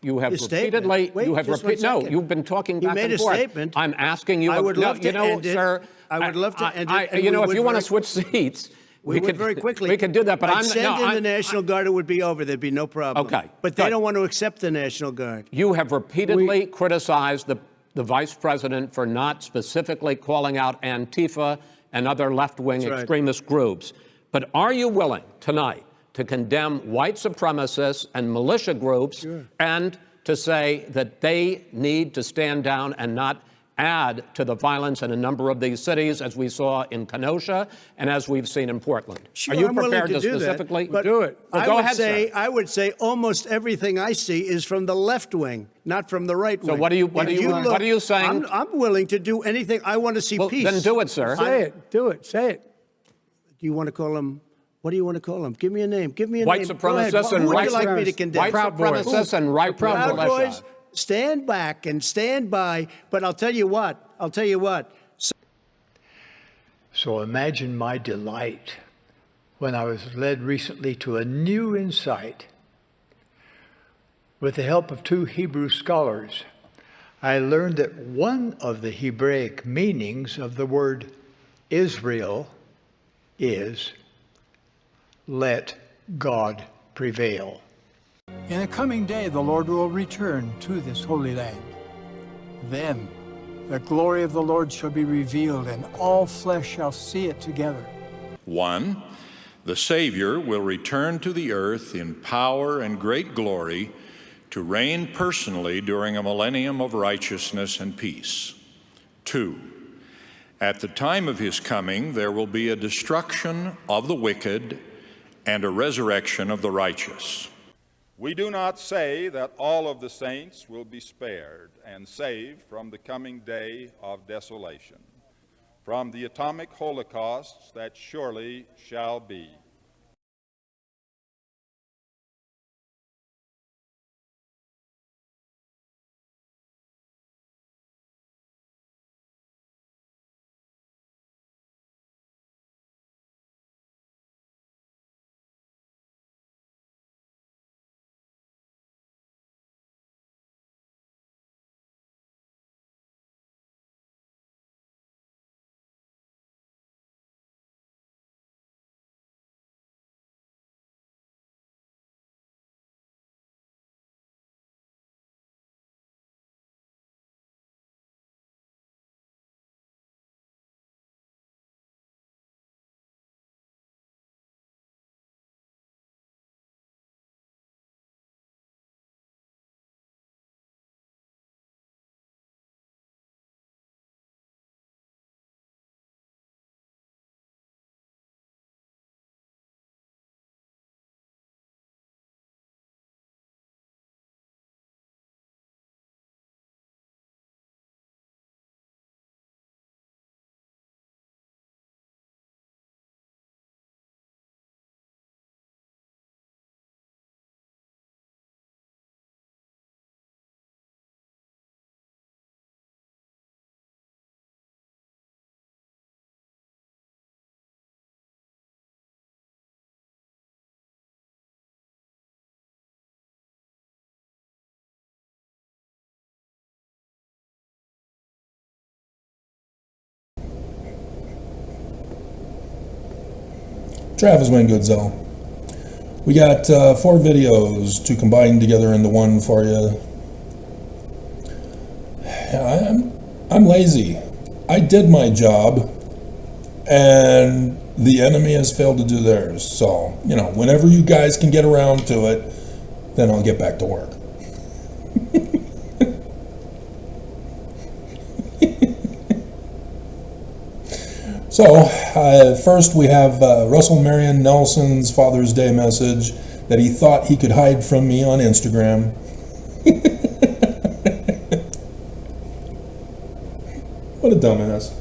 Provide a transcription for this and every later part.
You have Your statement. repeatedly. Wait, you have just one No, second. you've been talking You back made and a forth. statement. I'm asking you. I would love to end it. Sir. I would love to end it. And You know, we if you would want to very- switch seats, we would very quickly. We could do that, but I'd send in the National Guard. It would be over. There'd be no problem. Okay, But they good. don't want to accept the National Guard. You have repeatedly criticized the vice president for not specifically calling out Antifa and other left-wing extremist groups. But are you willing tonight to condemn white supremacists and militia groups and to say that they need to stand down and not add to the violence in a number of these cities, as we saw in Kenosha and as we've seen in Portland? Sure, are you I'm prepared willing to do specifically that, do it? Well, go ahead, sir. I would say almost everything I see is from the left wing, not from the right wing. So what are you saying? I'm willing to do anything. I want to see peace. Then do it, sir. Say it. Do it. Say it. Do you want to call him? What do you want to call him? Give me a name. Give me a white name. Supremacists and Who would right you like me to condemn? White supremacists and right Proud militia. Boys, stand back and stand by. But I'll tell you what. So imagine my delight when I was led recently to a new insight. With the help of 2 Hebrew scholars, I learned that one of the Hebraic meanings of the word Israel is let God prevail. In a coming day, the Lord will return to this holy land. Then the glory of the Lord shall be revealed, and all flesh shall see it together. 1, the Savior will return to the earth in power and great glory to reign personally during a millennium of righteousness and peace. 2, at the time of his coming, there will be a destruction of the wicked and a resurrection of the righteous. We do not say that all of the saints will be spared and saved from the coming day of desolation, from the atomic holocausts that surely shall be. Travis Wayne Goodzell. We got 4 videos to combine together into one for you. I'm lazy. I did my job, and the enemy has failed to do theirs. So, you know, whenever you guys can get around to it, then I'll get back to work. So, first we have Russell Marion Nelson's Father's Day message that he thought he could hide from me on Instagram. What a dumbass.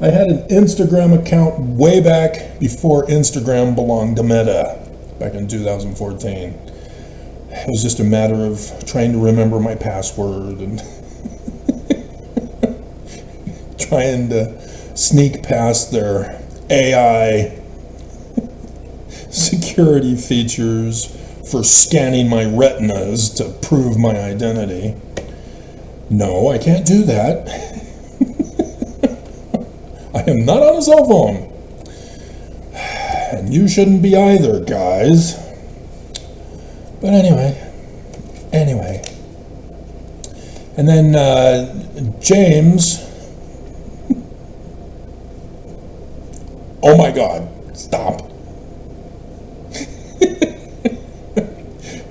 I had an Instagram account way back before Instagram belonged to Meta, back in 2014. It was just a matter of trying to remember my password and trying to sneak past their AI security features for scanning my retinas to prove my identity. No, I can't do that. I am not on a cell phone. And you shouldn't be either, guys. But anyway. And then James. Oh my God, stop.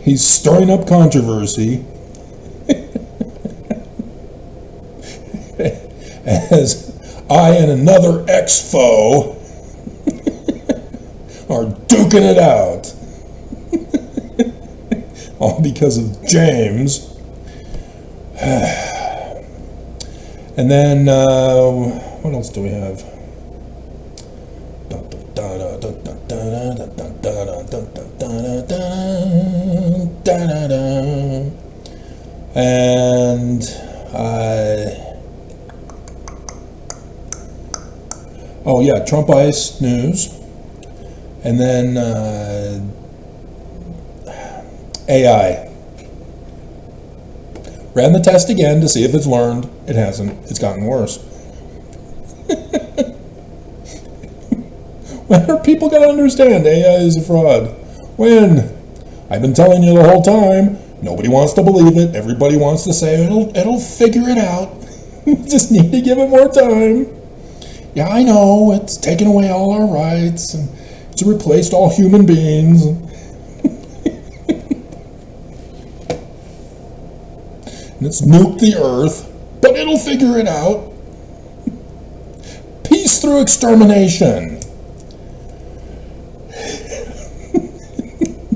He's stirring up controversy as I and another ex-foe are duking it out. All because of James. And then, what else do we have? And oh yeah, Trump Ice news. And then AI. Ran the test again to see if it's learned. It hasn't. It's gotten worse. When are people going to understand AI is a fraud? When? I've been telling you the whole time. Nobody wants to believe it. Everybody wants to say it'll figure it out. We just need to give it more time. Yeah, I know. It's taken away all our rights. And it's replaced all human beings. And it's nuked the earth. But it'll figure it out. Peace through extermination.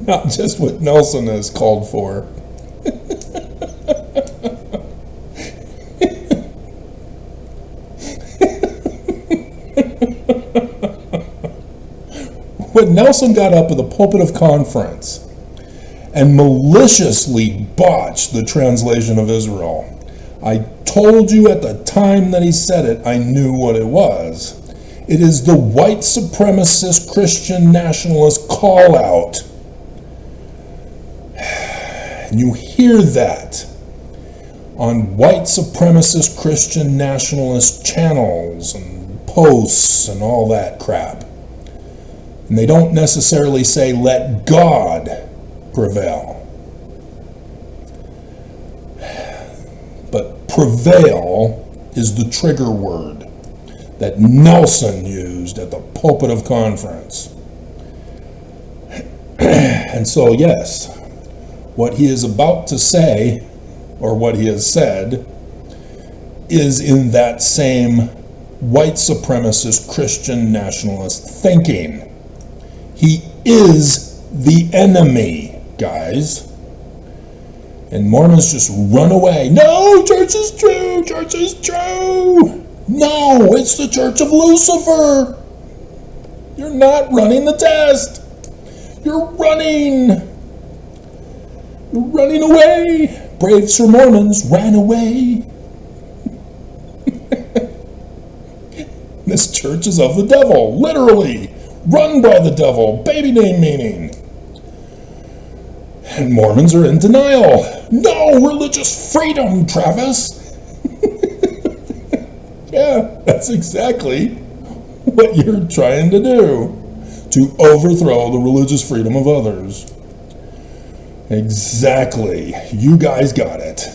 Not just what Nelson has called for. When Nelson got up at the pulpit of conference and maliciously botched the translation of Israel, I told you at the time that he said it, I knew what it was. It is the white supremacist Christian nationalist call out. And you hear that on white supremacist Christian nationalist channels and posts and all that crap. And they don't necessarily say, let God prevail. But prevail is the trigger word that Nelson used at the pulpit of conference. And so, yes, what he is about to say, or what he has said, is in that same white supremacist Christian nationalist thinking. He is the enemy, guys. And Mormons just run away. No, church is true, church is true. No, it's the Church of Lucifer. You're not running the test. You're running. You're running away. Brave Sir Mormons ran away. This church is of the devil, literally. Run by the devil, baby name meaning. And Mormons are in denial. No religious freedom, Travis. Yeah, that's exactly what you're trying to do. To overthrow the religious freedom of others. Exactly. You guys got it.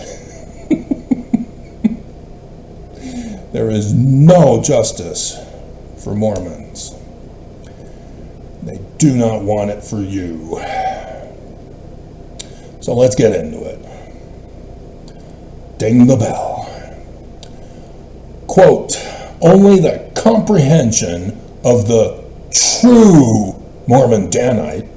There is no justice for Mormons. They do not want it for you. So let's get into it. Ding the bell. Quote, only the comprehension of the true Mormon Danite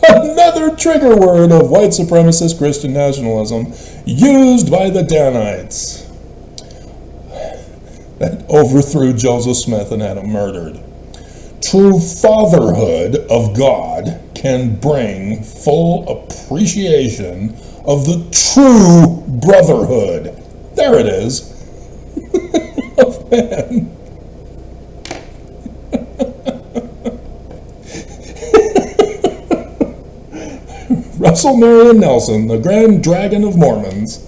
another trigger word of white supremacist Christian nationalism used by the Danites that overthrew Joseph Smith and had him murdered. True fatherhood of God can bring full appreciation of the true brotherhood. There it is. Of man. Wetzel Marion Nelson, the Grand Dragon of Mormons.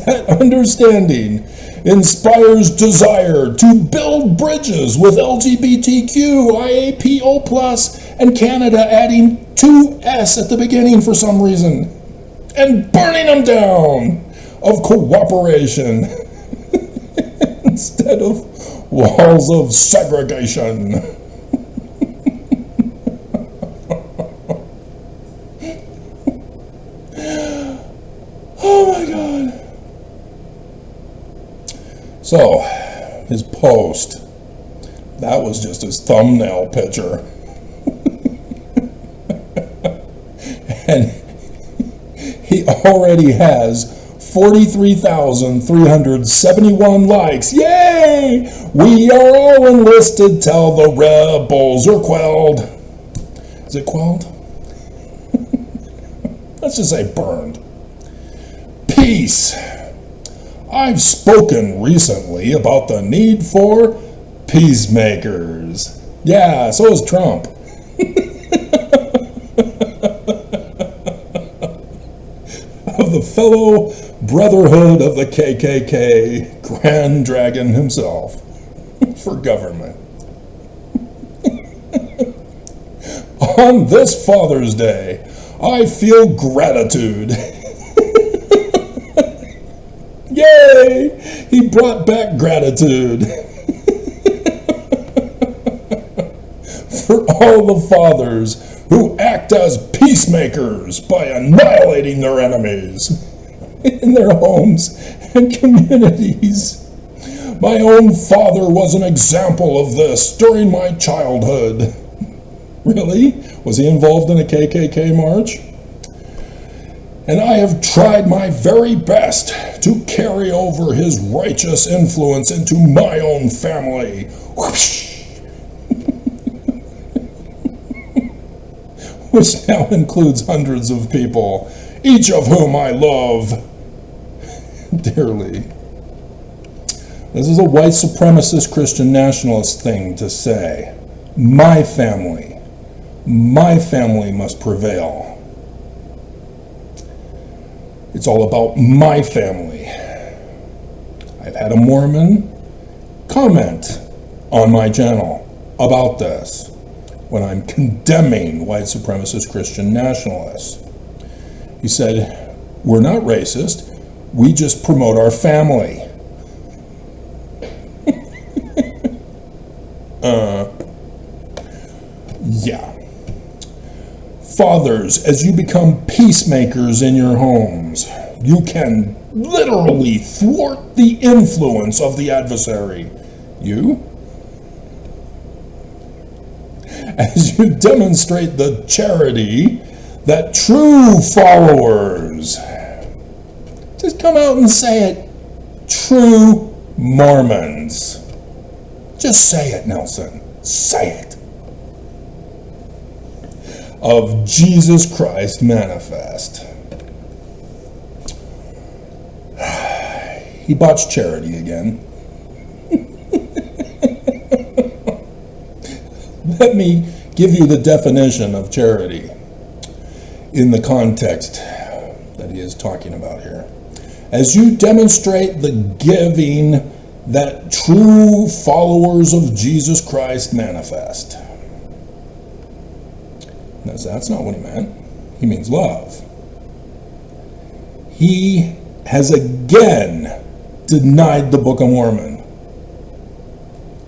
That understanding inspires desire to build bridges with LGBTQ, IAPO+, and Canada adding 2S at the beginning for some reason, and burning them down of cooperation instead of walls of segregation. Oh my God. So, his post, that was just his thumbnail picture. And he already has 43,371 likes. Yay! We are all enlisted till the rebels are quelled. Is it quelled? Let's just say burned. Peace. I've spoken recently about the need for peacemakers. Yeah, so is Trump. Of the fellow brotherhood of the KKK, Grand Dragon himself, for government. On this Father's Day, I feel gratitude. Yay! He brought back gratitude. For all the fathers who act as peacemakers by annihilating their enemies in their homes and communities. My own father was an example of this during my childhood. Really? Was he involved in a KKK march? And I have tried my very best to carry over his righteous influence into my own family. Whoosh! Which now includes hundreds of people, each of whom I love dearly. This is a white supremacist Christian nationalist thing to say. My family must prevail. It's all about my family. I've had a Mormon comment on my channel about this when I'm condemning white supremacist Christian nationalists. He said, we're not racist, we just promote our family. Yeah. Fathers, as you become peacemakers in your homes, you can literally thwart the influence of the adversary. You? As you demonstrate the charity that true followers, just come out and say it, true Mormons. Just say it, Nelson. Say it. Of Jesus Christ manifest. He botched charity again. Let me give you the definition of charity in the context that he is talking about here. As you demonstrate the giving that true followers of Jesus Christ manifest. Now, that's not what he meant. He means love. He has again denied the Book of Mormon.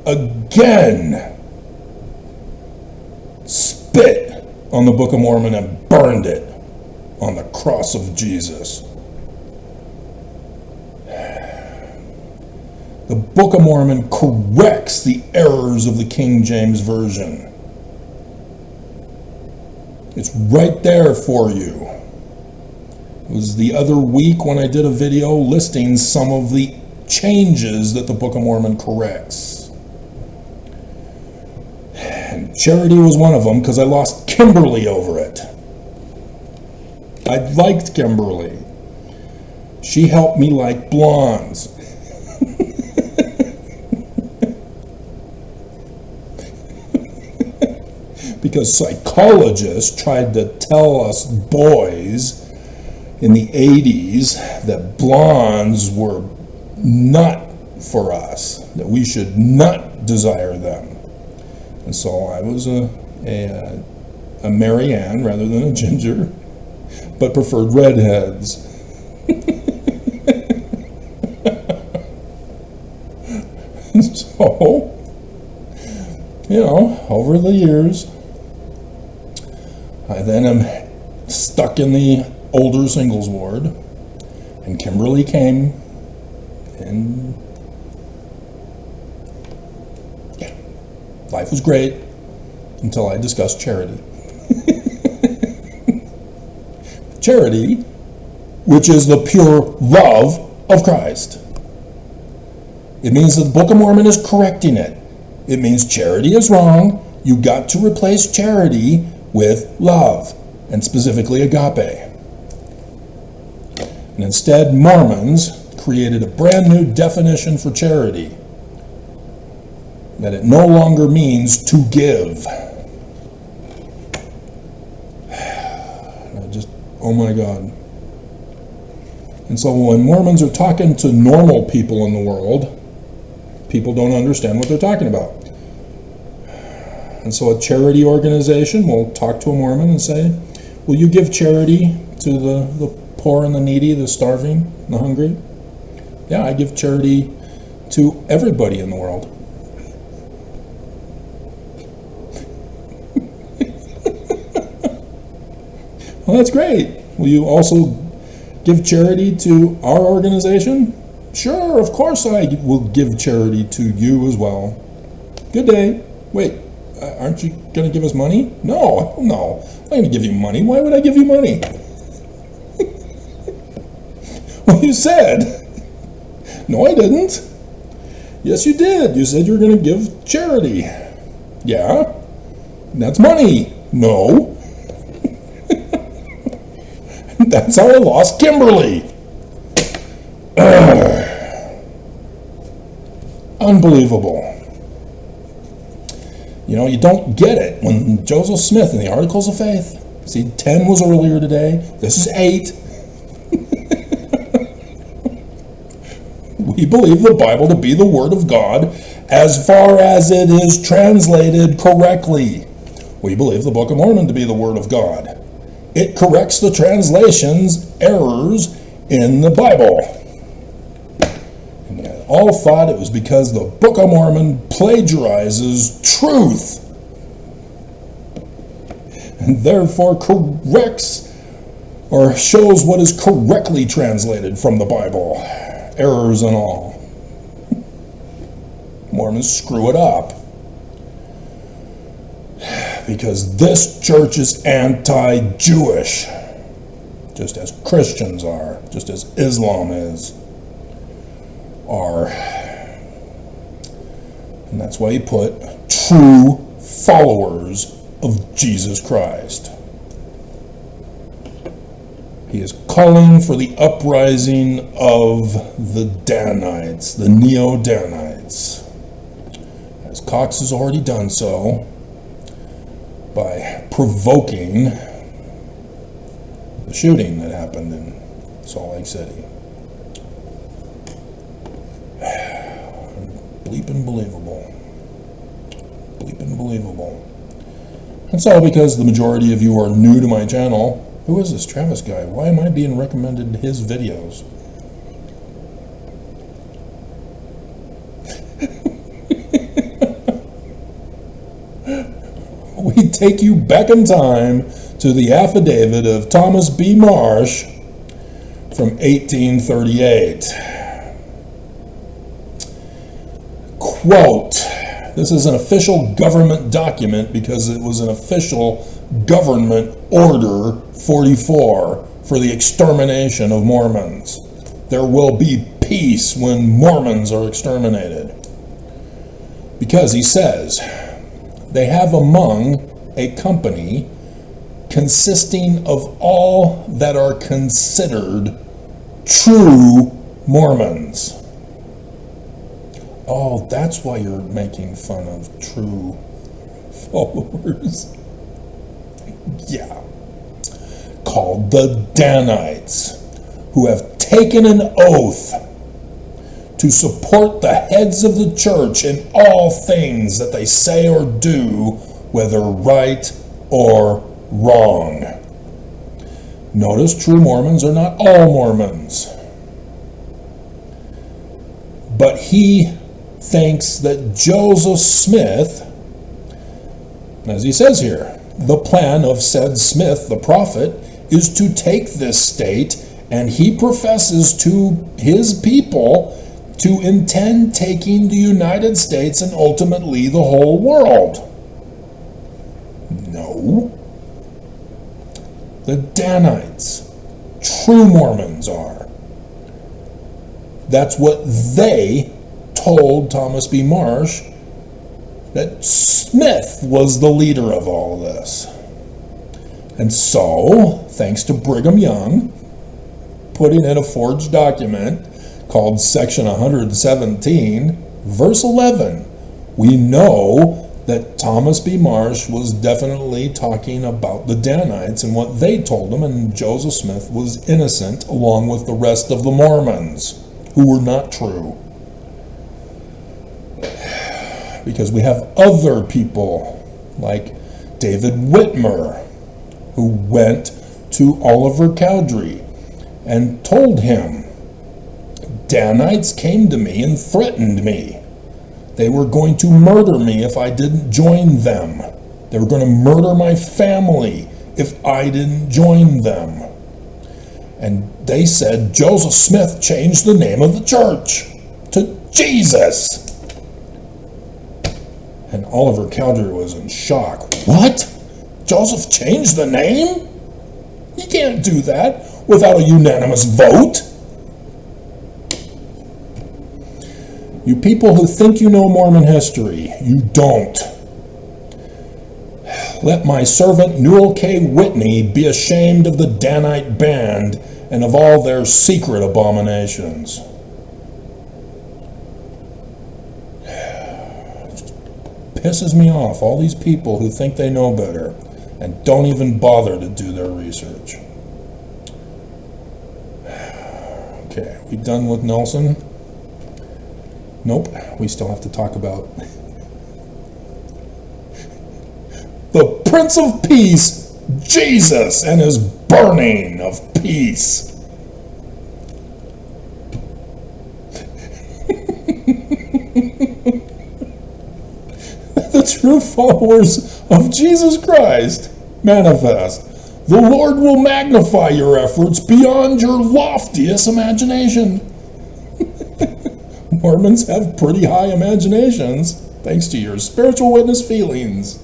Again spit on the Book of Mormon and burned it on the cross of Jesus. The Book of Mormon corrects the errors of the King James Version. It's right there for you. It was the other week when I did a video listing some of the changes that the Book of Mormon corrects. And charity was one of them because I lost Kimberly over it. I liked Kimberly. She helped me like blondes. because psychologists tried to tell us boys in the 80s that blondes were not for us, that we should not desire them. And so I was a Marion rather than a ginger, but preferred redheads. So, you know, over the years, I then am stuck in the older singles ward, and Kimberly came, and yeah, life was great until I discussed charity. Charity, which is the pure love of Christ. It means that the Book of Mormon is correcting it. It means charity is wrong. You got to replace charity with love, and specifically agape. And instead, Mormons created a brand new definition for charity, that it no longer means to give. Oh my God. And so when Mormons are talking to normal people in the world, people don't understand what they're talking about. And so a charity organization will talk to a Mormon and say, will you give charity to the poor and the needy, the starving, the hungry? Yeah, I give charity to everybody in the world. Well, that's great. Will you also give charity to our organization? Sure, of course I will give charity to you as well. Good day. Wait, aren't you going to give us money? No, I'm not going to give you money. Why would I give you money? Well, you said. No, I didn't. Yes, you did. You said you were going to give charity. Yeah, that's money. No. That's how I lost Kimberly. Unbelievable. You know, you don't get it when Joseph Smith in the Articles of Faith, see, 10 was earlier today, this is 8. We believe the Bible to be the Word of God as far as it is translated correctly. We believe the Book of Mormon to be the Word of God. It corrects the translation's errors in the Bible. And they all thought it was because the Book of Mormon plagiarizes truth and therefore corrects or shows what is correctly translated from the Bible, errors and all. Mormons screw it up. Because this church is anti-Jewish, just as Christians are, just as Islam are. And that's why he put true followers of Jesus Christ. He is calling for the uprising of the Danites, the Neo-Danites. As Cox has already done so, by provoking the shooting that happened in Salt Lake City. Bleeping believable. Bleeping believable. And so, because the majority of you are new to my channel, who is this Travis guy? Why am I being recommended his videos? We take you back in time to the affidavit of Thomas B. Marsh from 1838. Quote, this is an official government document because it was an official government order 44 for the extermination of Mormons. There will be peace when Mormons are exterminated. Because he says, they have among a company consisting of all that are considered true Mormons. Oh, that's why you're making fun of true followers. Yeah. Called the Danites, who have taken an oath to support the heads of the church in all things that they say or do, whether right or wrong. Notice true Mormons are not all Mormons. But he thinks that Joseph Smith, as he says here, the plan of said Smith, the prophet, is to take this state, and he professes to his people to intend taking the United States and ultimately the whole world. No. The Danites, true Mormons are. That's what they told Thomas B. Marsh, that Smith was the leader of all this. And so, thanks to Brigham Young, putting in a forged document called Section 117, verse 11, we know that Thomas B. Marsh was definitely talking about the Danites and what they told him, and Joseph Smith was innocent along with the rest of the Mormons, who were not true. Because we have other people like David Whitmer, who went to Oliver Cowdery and told him, Danites came to me and threatened me. They were going to murder me if I didn't join them. They were going to murder my family if I didn't join them. And they said Joseph Smith changed the name of the church to Jesus. And Oliver Cowdery was in shock. What? Joseph changed the name? You can't do that without a unanimous vote. You people who think you know Mormon history, you don't. Let my servant Newell K. Whitney be ashamed of the Danite band and of all their secret abominations. It just pisses me off, all these people who think they know better and don't even bother to do their research. Okay, we done with Nelson? Nope, we still have to talk about the Prince of Peace, Jesus, and his burning of peace. The true followers of Jesus Christ manifest. The Lord will magnify your efforts beyond your loftiest imagination. Mormons have pretty high imaginations, thanks to your spiritual witness feelings.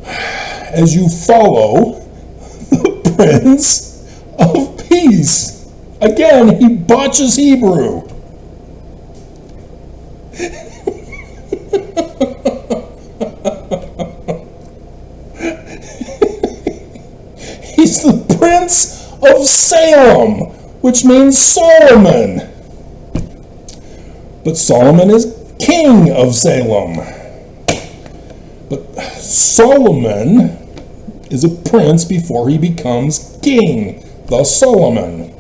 As you follow the Prince of Peace. Again, he botches Hebrew. He's the Prince of Salem, which means Solomon. But Solomon is king of Salem. But Solomon is a prince before he becomes king, thus Solomon.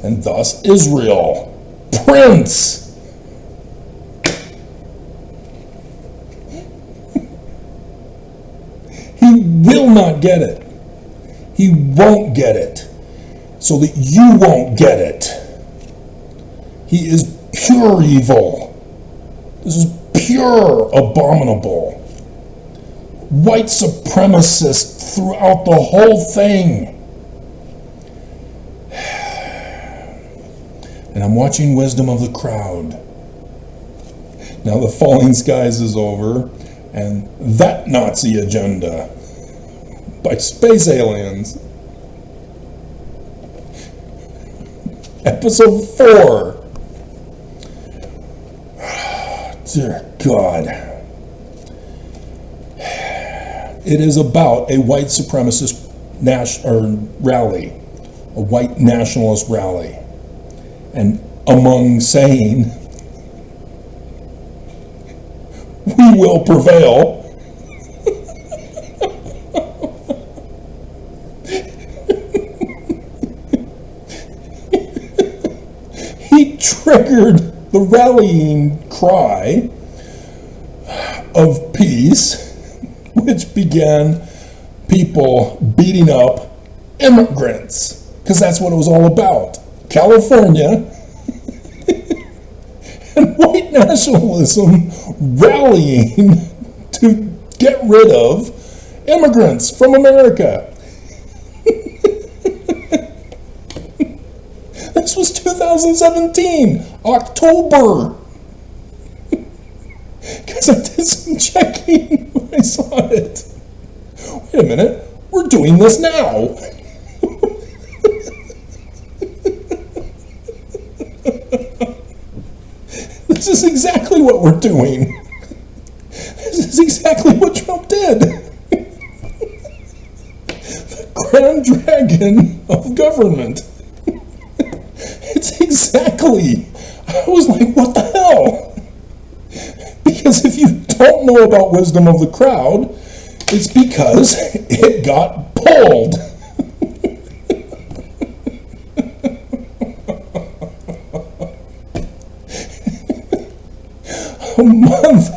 And thus Israel, prince. He will not get it. He won't get it. So that you won't get it. He is pure evil. This is pure abominable. White supremacist throughout the whole thing. And I'm watching Wisdom of the Crowd. Now the Falling Skies is over, and that Nazi agenda by space aliens. Episode 4. Dear God. It is about a white supremacist rally, a white nationalist rally. And among saying will prevail. He triggered the rallying cry of peace, which began people beating up immigrants, because that's what it was all about. California and white nationalism rallying to get rid of immigrants from America. This was 2017, October. Because I did some checking when I saw it. Wait a minute, we're doing this now. This is exactly what we're doing. This is exactly what Trump did. The grand dragon of government. It's exactly. I was like, what the hell? Because if you don't know about wisdom of the crowd, it's because it got pulled. A month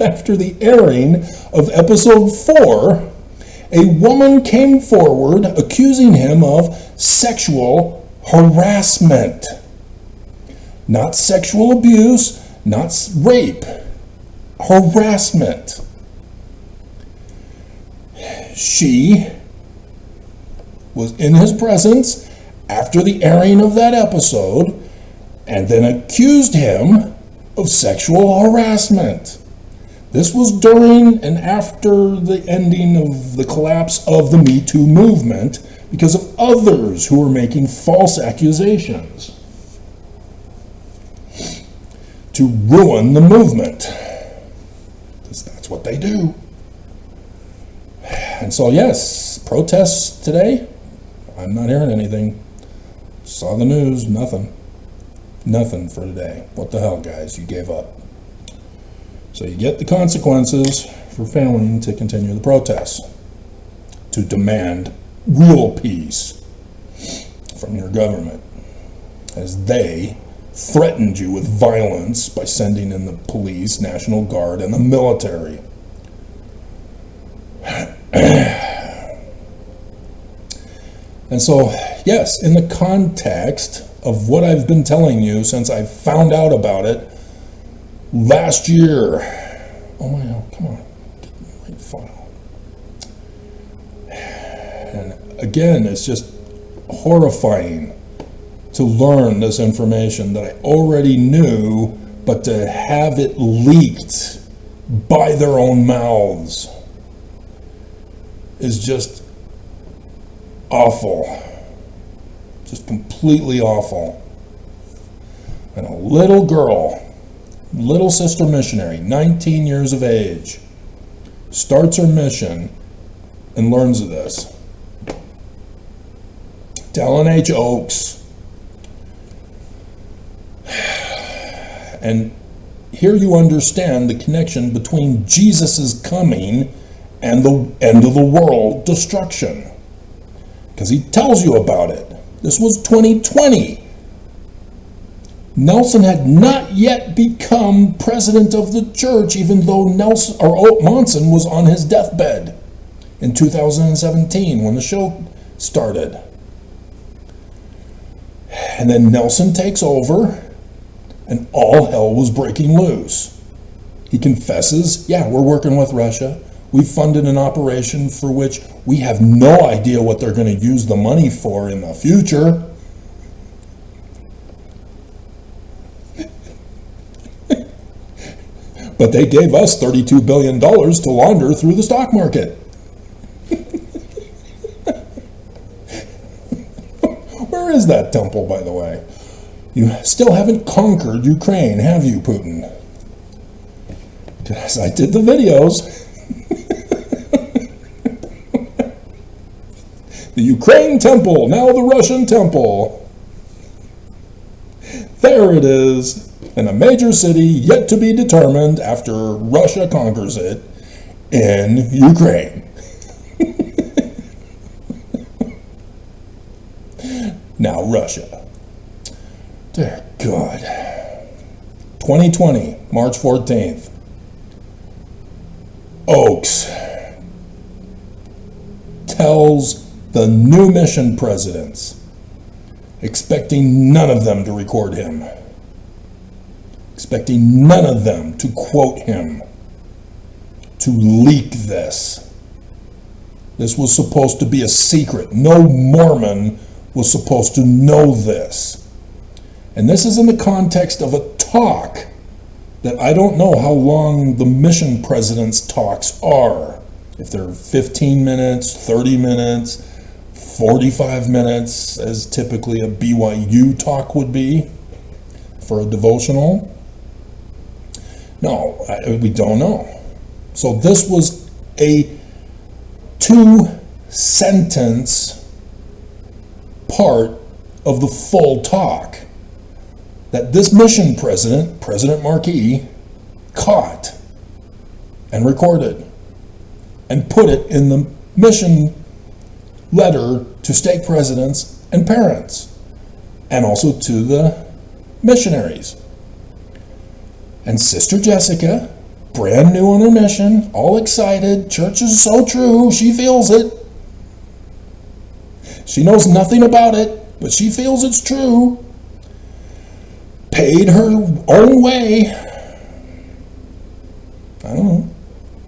after the airing of episode 4, a woman came forward accusing him of sexual harassment. Not sexual abuse, not rape, harassment. She was in his presence after the airing of that episode and then accused him of sexual harassment. This was during and after the ending of the collapse of the Me Too movement because of others who were making false accusations to ruin the movement. Because that's what they do. And so, yes, protests today, I'm not hearing anything. Saw the news, nothing. Nothing for today. What the hell, guys? You gave up. So you get the consequences for failing to continue the protests, to demand real peace from your government, as they threatened you with violence by sending in the police, National Guard, and the military. And so, yes, in the context of what I've been telling you since I found out about it last year. Oh my, come on, get the right file. And again, it's just horrifying to learn this information that I already knew, but to have it leaked by their own mouths is just awful. Just completely awful. And a little girl, little sister missionary, 19 years of age, starts her mission and learns of this. Ellen H. Oaks. And here you understand the connection between Jesus' coming and the end of the world destruction. Because he tells you about it. This was 2020. Nelson had not yet become president of the church, even though Monson was on his deathbed in 2017 when the show started. And then Nelson takes over, and all hell was breaking loose. He confesses, yeah, we're working with Russia. We've funded an operation for which we have no idea what they're going to use the money for in the future. But they gave us $32 billion to launder through the stock market. Where is that temple, by the way? You still haven't conquered Ukraine, have you, Putin? Because I did the videos. The Ukraine temple, now the Russian temple. There it is, in a major city yet to be determined after Russia conquers it, in Ukraine. Now Russia. Dear God. 2020, March 14th. Oaks tells the new mission presidents, expecting none of them to record him, expecting none of them to quote him, to leak this. This was supposed to be a secret. No Mormon was supposed to know this. And this is in the context of a talk that I don't know how long the mission president's talks are. If they're 15 minutes, 30 minutes, 45 minutes, as typically a BYU talk would be for a devotional. No, we don't know. So this was a 2-sentence part of the full talk that this mission president, President Marquis, caught and recorded and put it in the mission letter to stake presidents and parents, and also to the missionaries. And Sister Jessica, brand new on her mission, all excited, church is so true, she feels it. She knows nothing about it, but she feels it's true. Paid her own way. I don't know.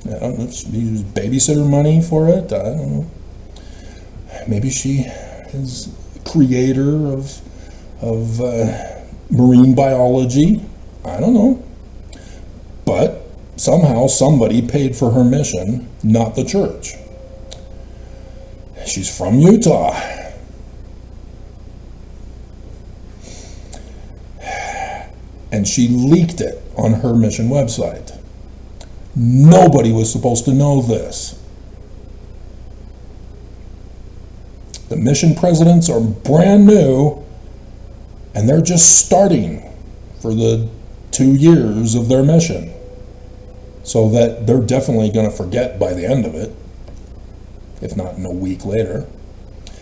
I don't know if she used babysitter money for it. I don't know. Maybe she is creator of marine biology. I don't know. But somehow somebody paid for her mission, not the church. She's from Utah. And she leaked it on her mission website. Nobody was supposed to know this. The mission presidents are brand new, and they're just starting for the 2 years of their mission. So that they're definitely going to forget by the end of it, if not in a week later.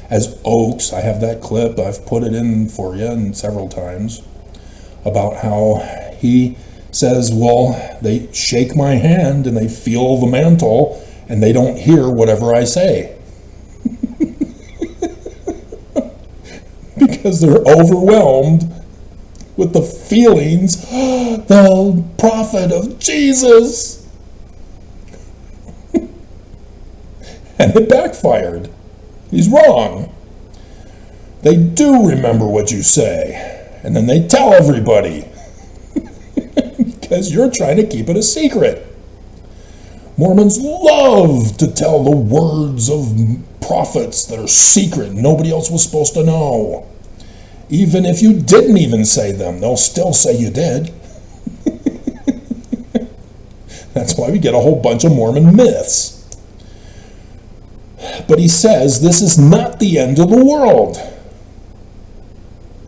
As Oaks, I have that clip, I've put it in for you and several times, about how he says, well, they shake my hand and they feel the mantle and they don't hear whatever I say. Because they're overwhelmed with the feelings, the prophet of Jesus. And it backfired. He's wrong. They do remember what you say. And then they tell everybody. Because you're trying to keep it a secret. Mormons love to tell the words of prophets that are secret. Nobody else was supposed to know. Even if you didn't even say them, they'll still say you did. That's why we get a whole bunch of Mormon myths. But he says this is not the end of the world.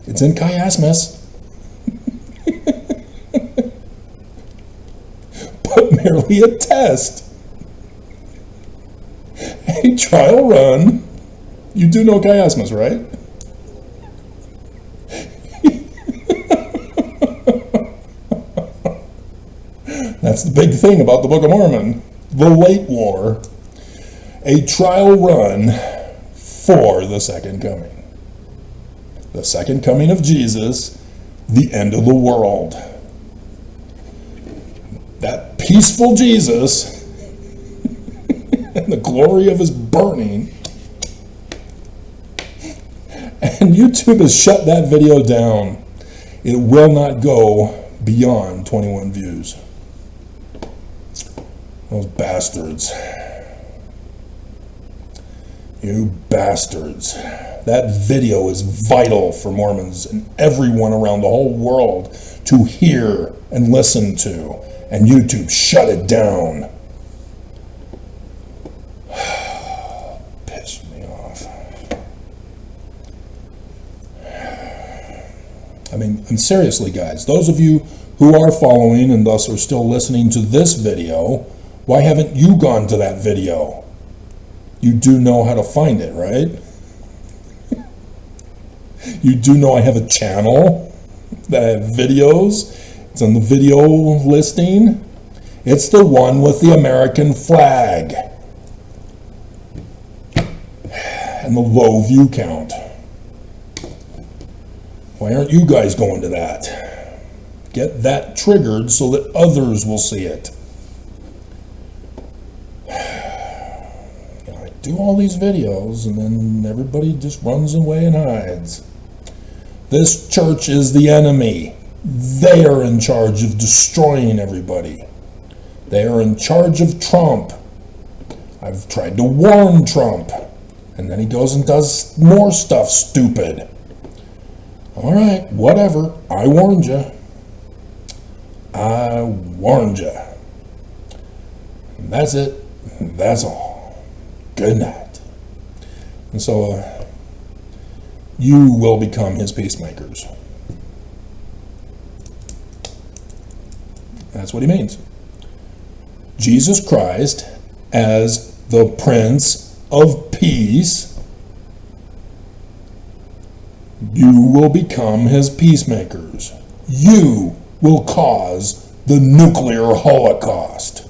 It's in chiasmus. But merely a test. A trial run. You do know chiasmus, right? That's the big thing about the Book of Mormon. The late war. A trial run for the second coming. The second coming of Jesus, the end of the world. That peaceful Jesus and the glory of his burning. And YouTube has shut that video down. It will not go beyond 21 views. Those bastards. You bastards. That video is vital for Mormons and everyone around the whole world to hear and listen to. And YouTube shut it down. Pissed me off. I mean, and seriously, guys, those of you who are following and thus are still listening to this video, why haven't you gone to that video? You do know how to find it, right? You do know I have a channel that I have videos. It's on the video listing. It's the one with the American flag and the low view count. Why aren't you guys going to that? Get that triggered so that others will see it. I do all these videos and then everybody just runs away and hides. This church is the enemy. They are in charge of destroying everybody. They are in charge of Trump. I've tried to warn Trump, and then he goes and does more stuff stupid. All right, whatever. I warned you. I warned you. And that's it. That's all. Good night. And so you will become his peacemakers. That's what he means. Jesus Christ, as the Prince of Peace, you will become his peacemakers. You will cause the nuclear holocaust.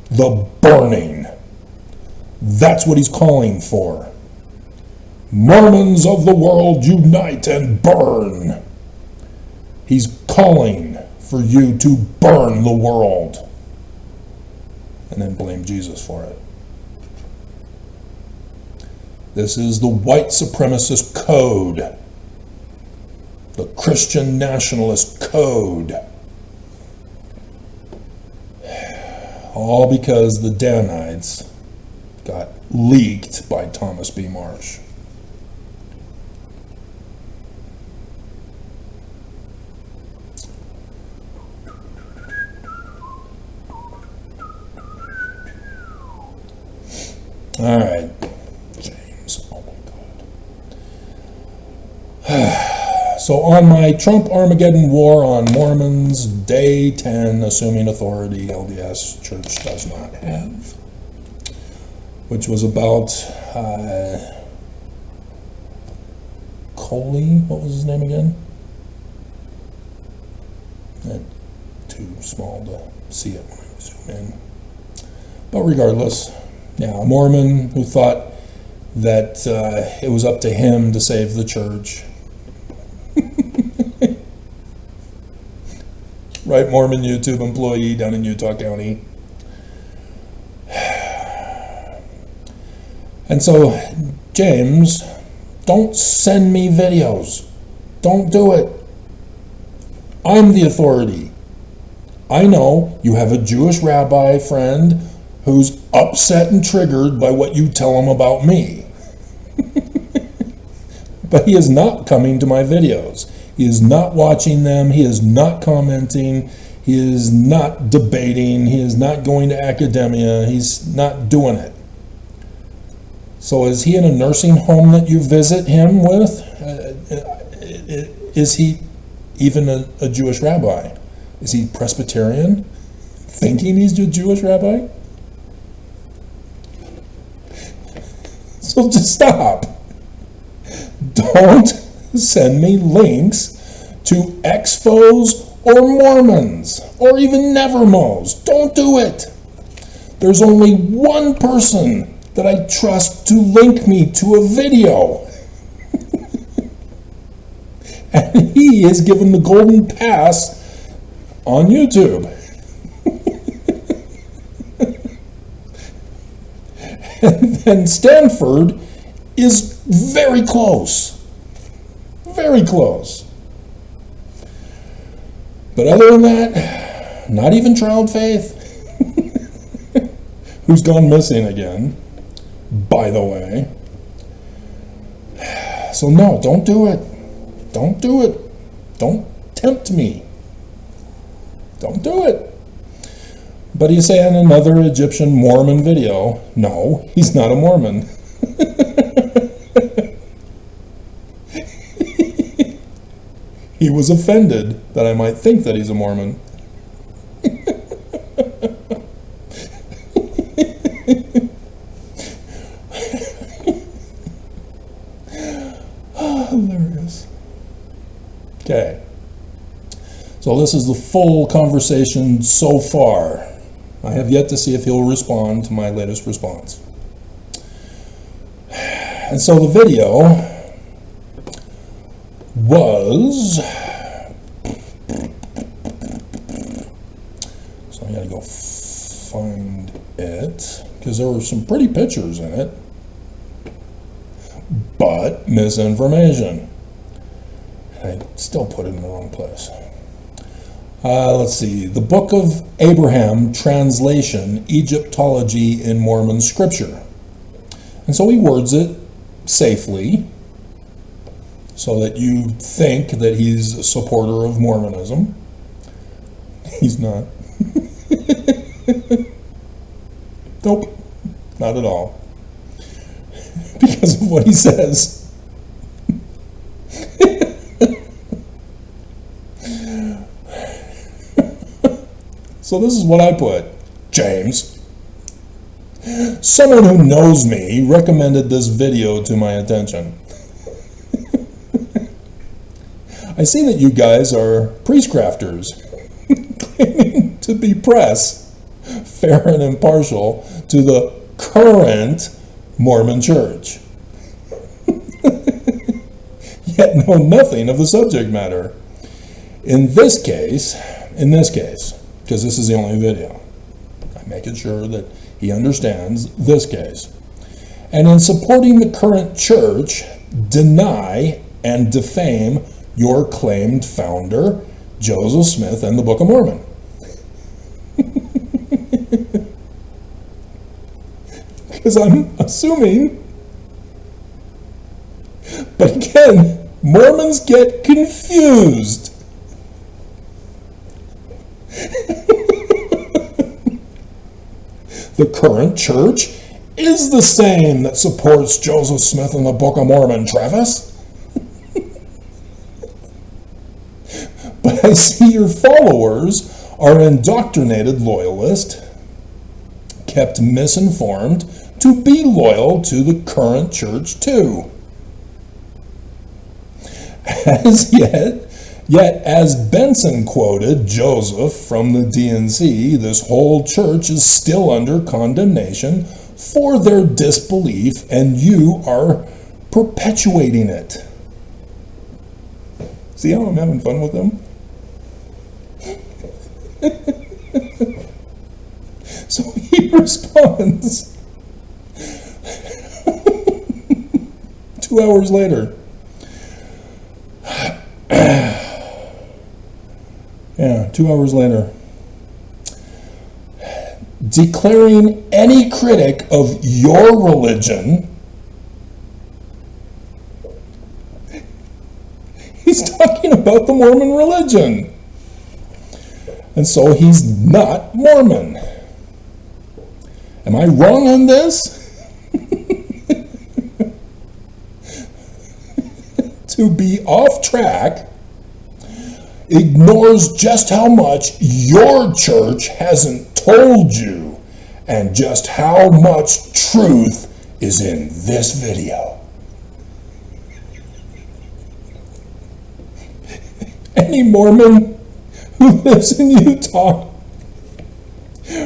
The burning. That's what he's calling for. Mormons of the world, unite and burn. He's calling for you to burn the world. And then blame Jesus for it. This is the white supremacist code. The Christian nationalist code. All because the Danites got leaked by Thomas B. Marsh. All right, James, oh my God. So on my Trump Armageddon War on Mormons, day 10, assuming authority LDS Church does not have, which was about Coley, what was his name again? Too small to see it when I zoom in. But regardless, yeah, a Mormon who thought that it was up to him to save the church. Right, Mormon YouTube employee down in Utah County. And so, James, don't send me videos. Don't do it. I'm the authority. I know you have a Jewish rabbi friend who's upset and triggered by what you tell him about me. But he is not coming to my videos. He is not watching them. He is not commenting. He is not debating. He is not going to academia. He's not doing it. So is he in a nursing home that you visit him with? Is he even a Jewish rabbi? Is he Presbyterian? Thinking he's a Jewish rabbi? So just stop. Don't send me links to Expos or Mormons or even Nevermos. Don't do it. There's only one person that I trust to link me to a video. And he is given the golden pass on YouTube. And then Stanford is very close. Very close. But other than that, not even Child Faith, who's gone missing again, by the way. So no, don't do it. Don't do it. Don't tempt me. Don't do it. But he's saying another Egyptian Mormon video. No, he's not a Mormon. He was offended that I might think that he's a Mormon. Hilarious. Okay. So this is the full conversation so far. I have yet to see if he'll respond to my latest response. And so the video was, so I gotta go find it, because there were some pretty pictures in it, but misinformation. And I still put it in the wrong place. Let's see, the Book of Abraham translation, Egyptology in Mormon Scripture. And so he words it safely, so that you think that he's a supporter of Mormonism. He's not. Nope, not at all. Because of what he says. So this is what I put. James. Someone who knows me recommended this video to my attention. I see that you guys are priestcrafters, claiming to be press, fair and impartial to the current Mormon Church, yet know nothing of the subject matter. In this case, because this is the only video, I'm making sure that he understands this case. And in supporting the current church, deny and defame your claimed founder, Joseph Smith, and the Book of Mormon. Because I'm assuming, but again, Mormons get confused. The current church is the same that supports Joseph Smith and the Book of Mormon, Travis. But I see your followers are indoctrinated loyalists, kept misinformed to be loyal to the current church too. Yet as Benson quoted Joseph from the DNC, this whole church is still under condemnation for their disbelief, and you are perpetuating it. See how I'm having fun with them? So he responds 2 hours later. Yeah, 2 hours later. Declaring any critic of your religion, he's talking about the Mormon religion. And so he's not Mormon. Am I wrong on this? To be off track ignores just how much your church hasn't told you and just how much truth is in this video. Any Mormon who lives in Utah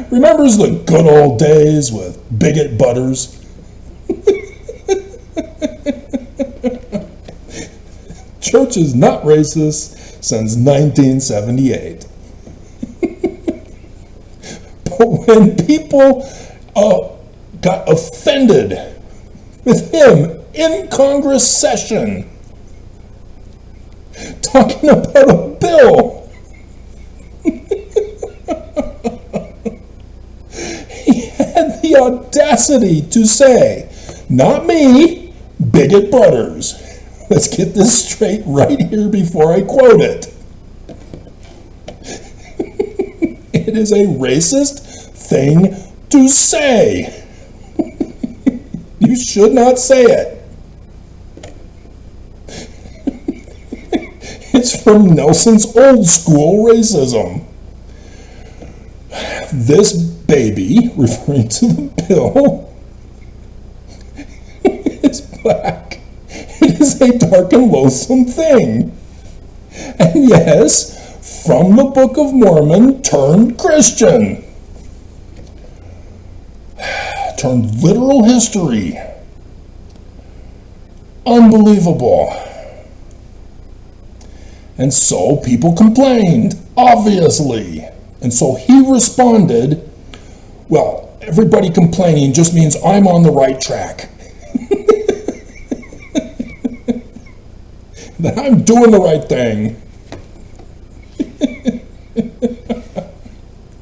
remembers the good old days with bigot Butters. Church is not racist since 1978. But when people got offended with him in Congress session talking about a bill, he had the audacity to say, "Not me, bigot Butters." Let's get this straight right here before I quote it. It is a racist thing to say. You should not say it. It's from Nelson's old school racism. This baby, referring to the bill, is black. It is a dark and loathsome thing. And yes, from the Book of Mormon turned Christian. Turned literal history. Unbelievable. And so people complained, obviously. And so he responded, well, everybody complaining just means I'm on the right track. That I'm doing the right thing.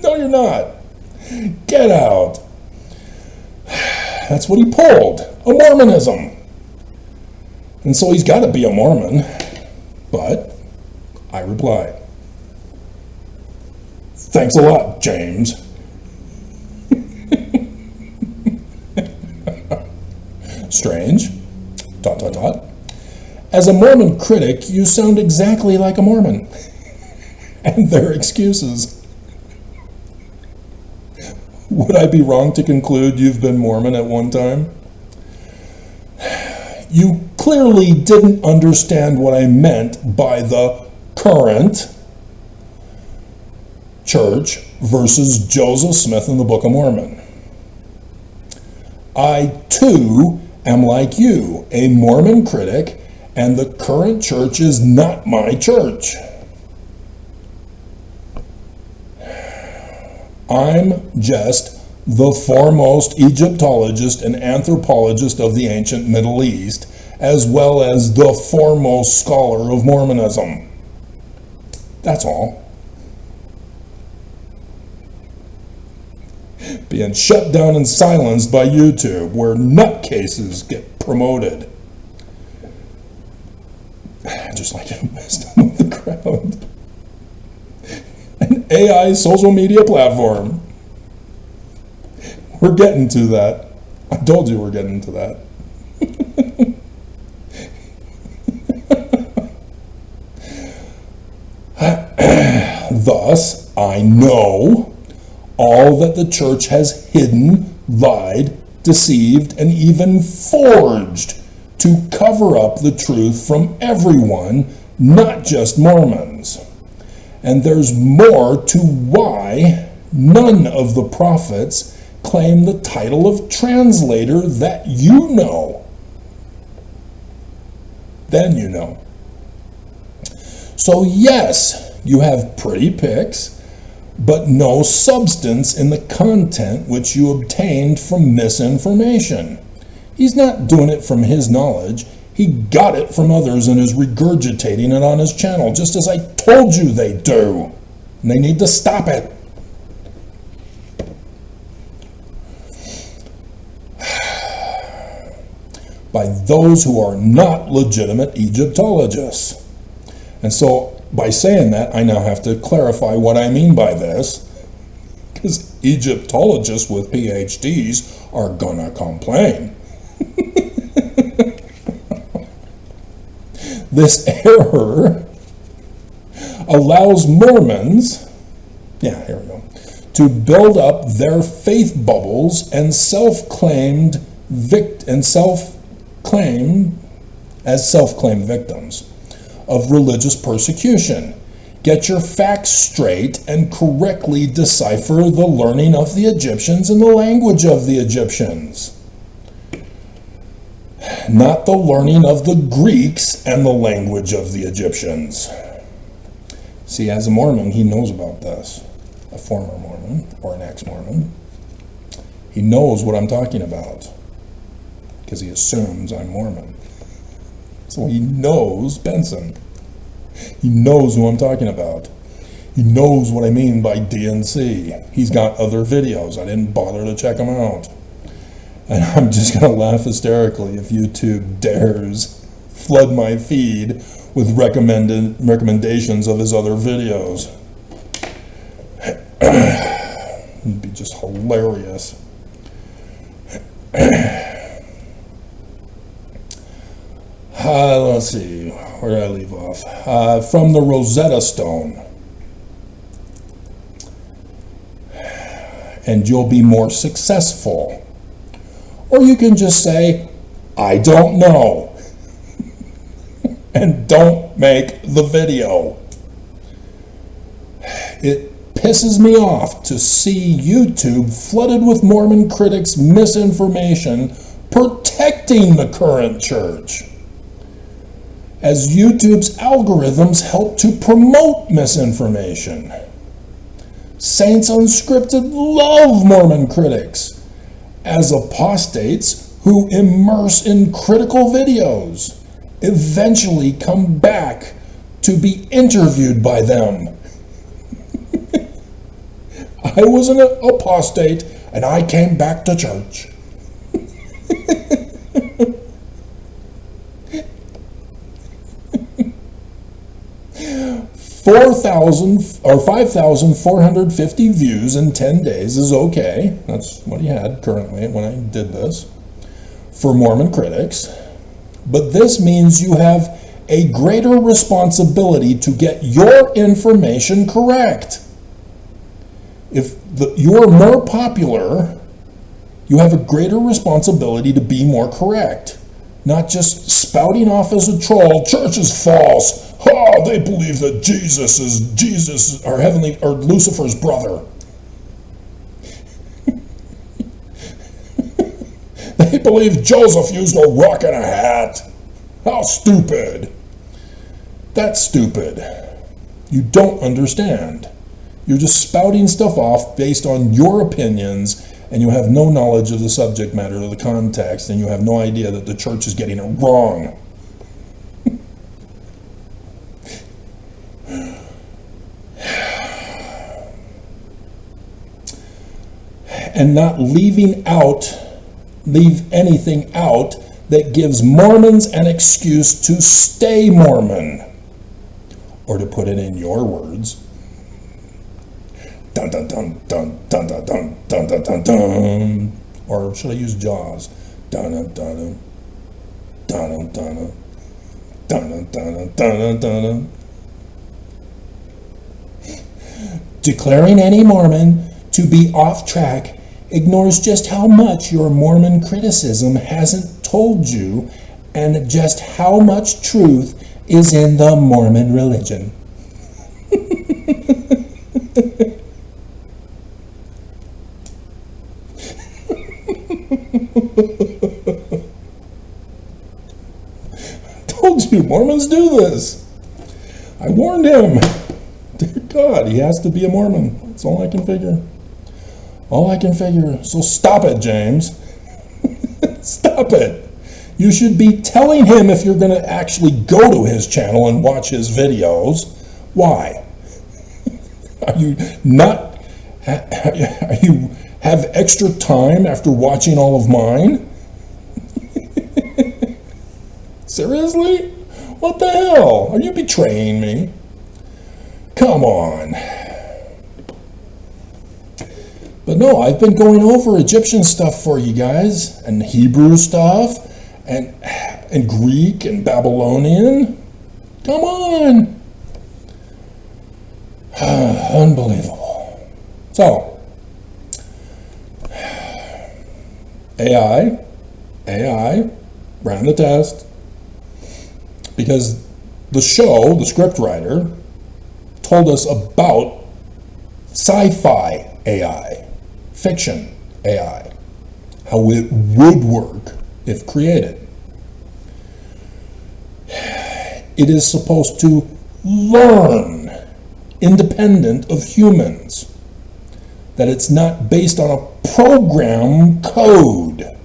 No, you're not. Get out. That's what he pulled, a Mormonism. And so he's got to be a Mormon. But I replied, thanks a lot, James. Strange. ... As a Mormon critic, you sound exactly like a Mormon. And their excuses. Would I be wrong to conclude you've been Mormon at one time? You clearly didn't understand what I meant by the current church versus Joseph Smith in the Book of Mormon. I, too, am like you, a Mormon critic, and the current church is not my church. I'm just the foremost Egyptologist and anthropologist of the ancient Middle East, as well as the foremost scholar of Mormonism. That's all. Being shut down and silenced by YouTube, where nutcases get promoted. Just like wisdom of the crowd. An AI social media platform. We're getting to that. I told you we're getting to that. Thus, I know all that the church has hidden, lied, deceived, and even forged to cover up the truth from everyone, not just Mormons. And there's more to why none of the prophets claim the title of translator that you know. Then you know. So yes, you have pretty pics, but no substance in the content which you obtained from misinformation. He's not doing it from his knowledge. He got it from others and is regurgitating it on his channel, just as I told you they do. And they need to stop it. By those who are not legitimate Egyptologists. And so, by saying that, I now have to clarify what I mean by this, because Egyptologists with PhDs are gonna complain. This error allows Mormons, here we go, to build up their faith bubbles and self-claimed victims of religious persecution. Get your facts straight and correctly decipher the learning of the Egyptians and the language of the Egyptians. Not the learning of the Greeks and the language of the Egyptians. See, as a Mormon, he knows about this. A former Mormon or an ex-Mormon. He knows what I'm talking about because he assumes I'm Mormon. So he knows Benson. He knows who I'm talking about. He knows what I mean by DNC. He's got other videos. I didn't bother to check them out. And I'm just going to laugh hysterically if YouTube dares flood my feed with recommendations of his other videos. It'd be just hilarious. let's see, where did I leave off? From the Rosetta Stone. And you'll be more successful. Or you can just say, I don't know. And don't make the video. It pisses me off to see YouTube flooded with Mormon critics' misinformation protecting the current church, as YouTube's algorithms help to promote misinformation. Saints Unscripted love Mormon critics as apostates who immerse in critical videos eventually come back to be interviewed by them. I was an apostate and I came back to church. 5,450 views in 10 days is okay. That's what he had currently when I did this for Mormon critics. But this means you have a greater responsibility to get your information correct. If you're more popular, you have a greater responsibility to be more correct. Not just spouting off as a troll, church is false. Oh, they believe that Jesus is our heavenly or Lucifer's brother. They believe Joseph used a rock and a hat. How stupid. That's stupid. You don't understand. You're just spouting stuff off based on your opinions, and you have no knowledge of the subject matter or the context, and you have no idea that the church is getting it wrong. And not leave anything out that gives Mormons an excuse to stay Mormon. Or to put it in your words, dun dun dun dun dun dun dun dun dun dun dun. Or should I use Jaws? Dun dun dun dun dun dun dun dun dun dun. Declaring any Mormon to be off track ignores just how much your Mormon criticism hasn't told you and just how much truth is in the Mormon religion. I told you, Mormons do this. I warned him. Dear God, he has to be a Mormon. That's all I can figure. All I can figure. So stop it, James. Stop it. You should be telling him if you're going to actually go to his channel and watch his videos. Why? Are you not? Are you have extra time after watching all of mine? Seriously? What the hell? Are you betraying me? Come on. But no, I've been going over Egyptian stuff for you guys, and Hebrew stuff, and Greek and Babylonian. Come on. Unbelievable. So, AI, ran the test, because the show, the scriptwriter, told us about sci-fi AI, fiction AI, how it would work if created. It is supposed to learn independent of humans, that it's not based on a program code,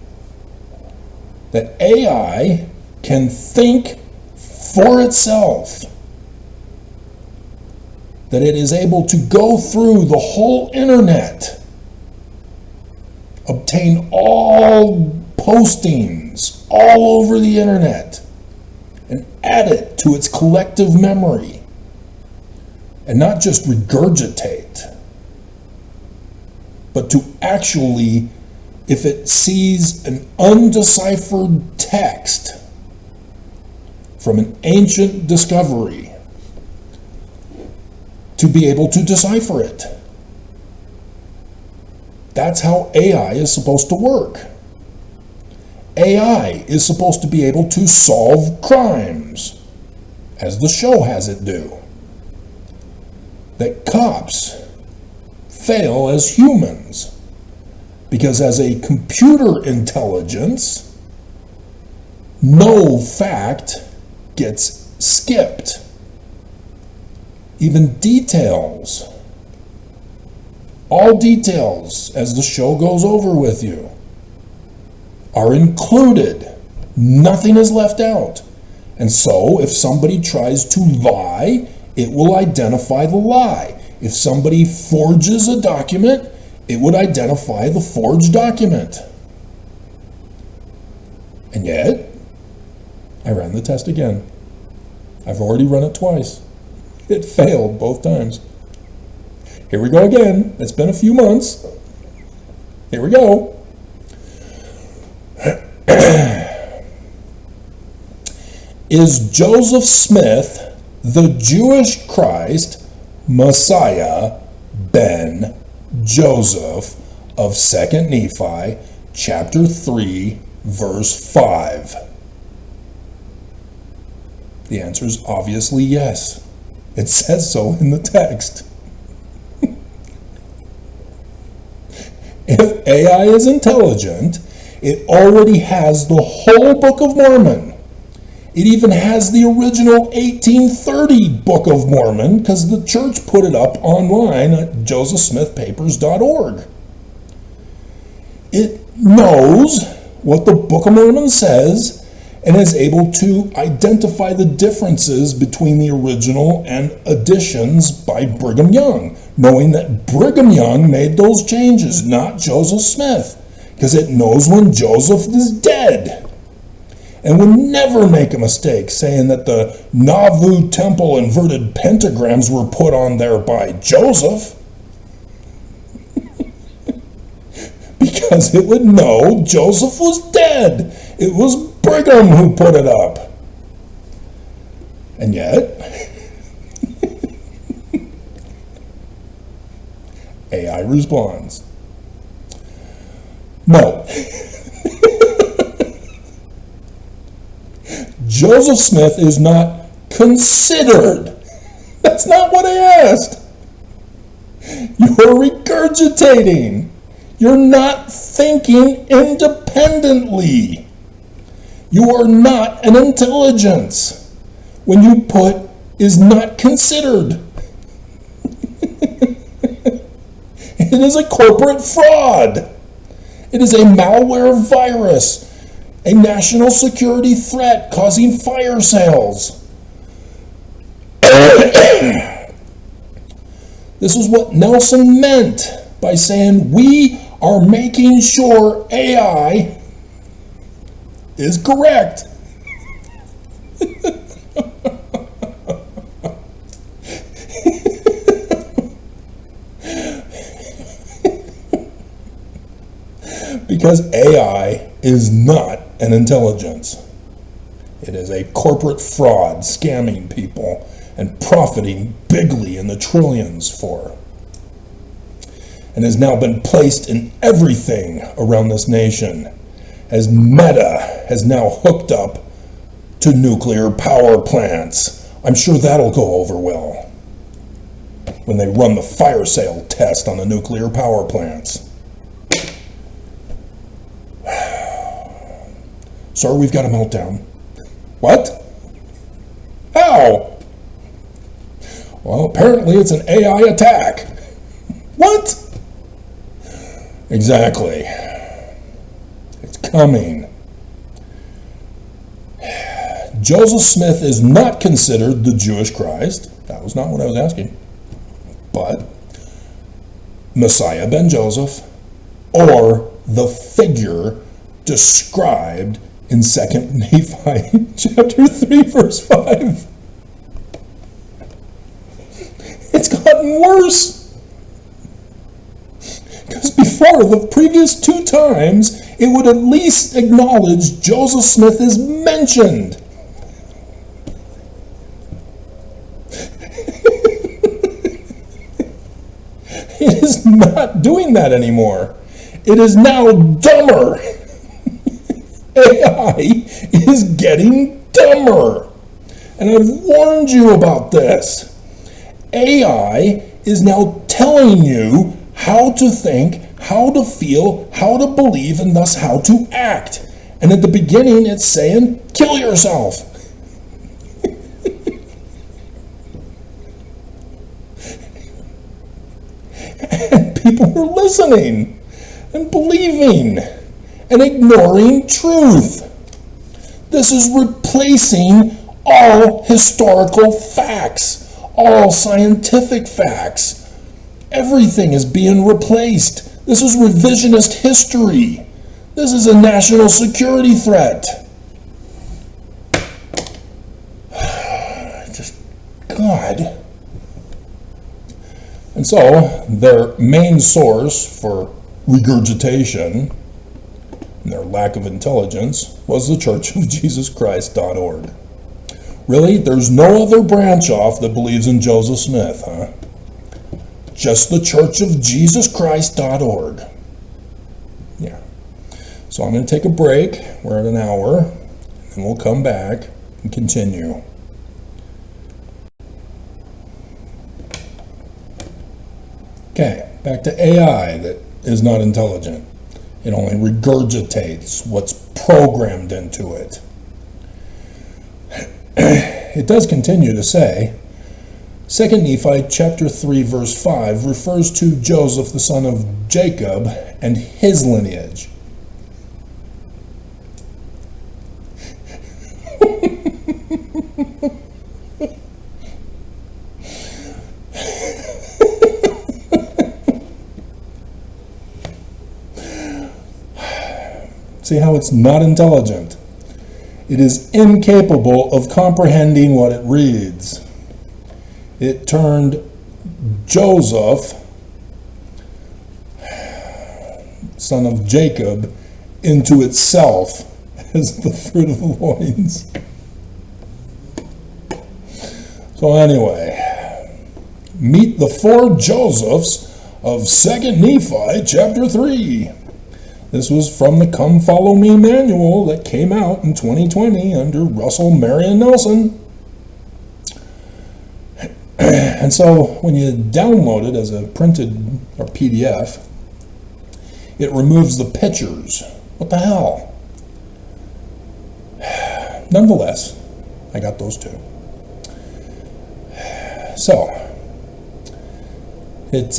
that AI can think for itself, that it is able to go through the whole internet, obtain all postings all over the internet, and add it to its collective memory, and not just regurgitate, but to actually, if it sees an undeciphered text, from an ancient discovery to be able to decipher it. That's how AI is supposed to work. AI is supposed to be able to solve crimes, as the show has it do. That cops fail as humans, because as a computer intelligence, no fact gets skipped. Even details. All details, as the show goes over with you, are included. Nothing is left out. And so, if somebody tries to lie, it will identify the lie. If somebody forges a document, it would identify the forged document. And yet, I ran the test again. I've already run it twice. It failed both times. Here we go again. It's been a few months. Here we go. Is Joseph Smith the Jewish Christ, Messiah, ben Joseph of 2 Nephi, chapter 3, verse 5? The answer is obviously yes. It says so in the text. If AI is intelligent, it already has the whole Book of Mormon. It even has the original 1830 Book of Mormon, because the church put it up online at josephsmithpapers.org. It knows what the Book of Mormon says and is able to identify the differences between the original and additions by Brigham Young, knowing that Brigham Young made those changes, not Joseph Smith, because it knows when Joseph is dead. And would never make a mistake saying that the Nauvoo temple inverted pentagrams were put on there by Joseph. Because it would know Joseph was dead. It was Brigham who put it up. And yet, AI responds, no. Joseph Smith is not considered. That's not what I asked. You're regurgitating. You're not thinking independently. You are not an intelligence when you put is not considered. It is a corporate fraud. It is a malware virus, a national security threat causing fire sales. This is what Nelson meant by saying we are making sure AI is correct. Because AI is not an intelligence. It is a corporate fraud scamming people and profiting bigly in the trillions for, and has now been placed in everything around this nation, as Meta has now hooked up to nuclear power plants. I'm sure that'll go over well when they run the fire sale test on the nuclear power plants. Sir, we've got a meltdown. What? How? Well, apparently it's an AI attack. What? Exactly. It's coming. Joseph Smith is not considered the Jewish Christ. That was not what I was asking. But Messiah ben Joseph, or the figure described in 2 Nephi chapter 3 verse 5. It's gotten worse. Because before the previous two times, it would at least acknowledge Joseph Smith is mentioned. is not doing that anymore. It is now dumber. AI is getting dumber. And I've warned you about this. AI is now telling you how to think, how to feel, how to believe, and thus how to act. And at the beginning, it's saying, kill yourself. And people are listening and believing and ignoring truth. This is replacing all historical facts, all scientific facts. Everything is being replaced. This is revisionist history. This is a national security threat. Just, God. And so, their main source for regurgitation and their lack of intelligence was the churchofjesuschrist.org. Really? There's no other branch off that believes in Joseph Smith, huh? Just the churchofjesuschrist.org. Yeah. So I'm going to take a break. We're at an hour, and we'll come back and continue. Okay, back to AI that is not intelligent. It only regurgitates what's programmed into it. It does continue to say, 2 Nephi chapter 3 verse 5 refers to Joseph the son of Jacob and his lineage. See how it's not intelligent? It is incapable of comprehending what it reads. It turned Joseph, son of Jacob, into itself as the fruit of the loins. So anyway, meet the four Josephs of 2 Nephi chapter 3. This was from the Come Follow Me manual that came out in 2020 under Russell Marion Nelson. And so when you download it as a printed or PDF, it removes the pictures. What the hell? Nonetheless, I got those two. So, it's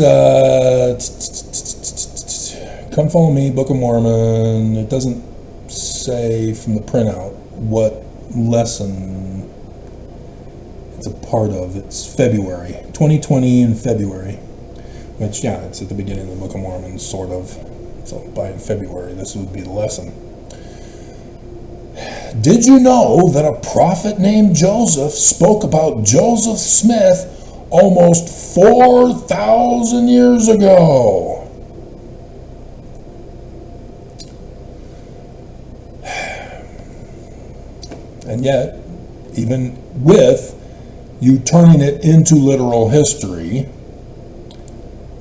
Come Follow Me, Book of Mormon. It doesn't say from the printout what lesson it's a part of. It's February, 2020 in February, which, yeah, it's at the beginning of the Book of Mormon, sort of. So by February, this would be the lesson. Did you know that a prophet named Joseph spoke about Joseph Smith almost 4,000 years ago? And yet, even with you turning it into literal history,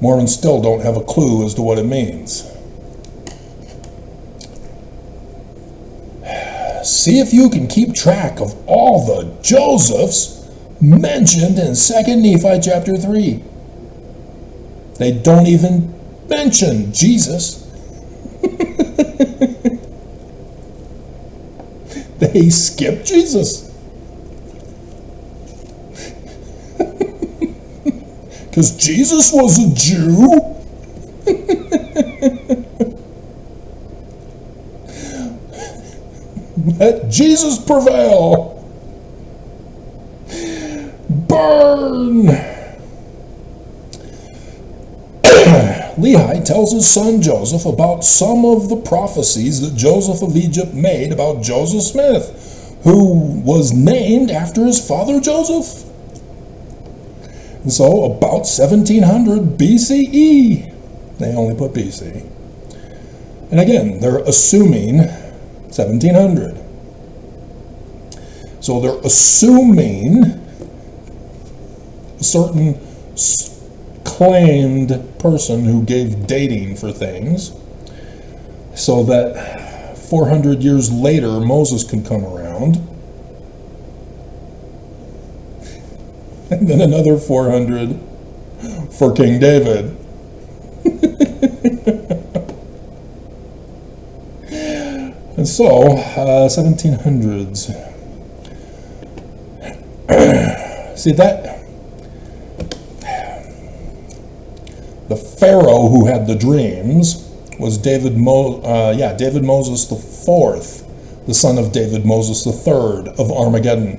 Mormons still don't have a clue as to what it means. See if you can keep track of all the Josephs mentioned in 2 Nephi chapter 3. They don't even mention Jesus. They skip Jesus. Because Jesus was a Jew. Let Jesus prevail. Burn. Lehi tells his son Joseph about some of the prophecies that Joseph of Egypt made about Joseph Smith, who was named after his father Joseph. And so about 1700 BCE, they only put BC. And again, they're assuming 1700. So they're assuming a certain claimed person who gave dating for things, so that 400 years later Moses could come around, and then another 400 for King David. And so, 1700s. See that? The Pharaoh who had the dreams was David Moses the Fourth, the son of David Moses the Third of Armageddon.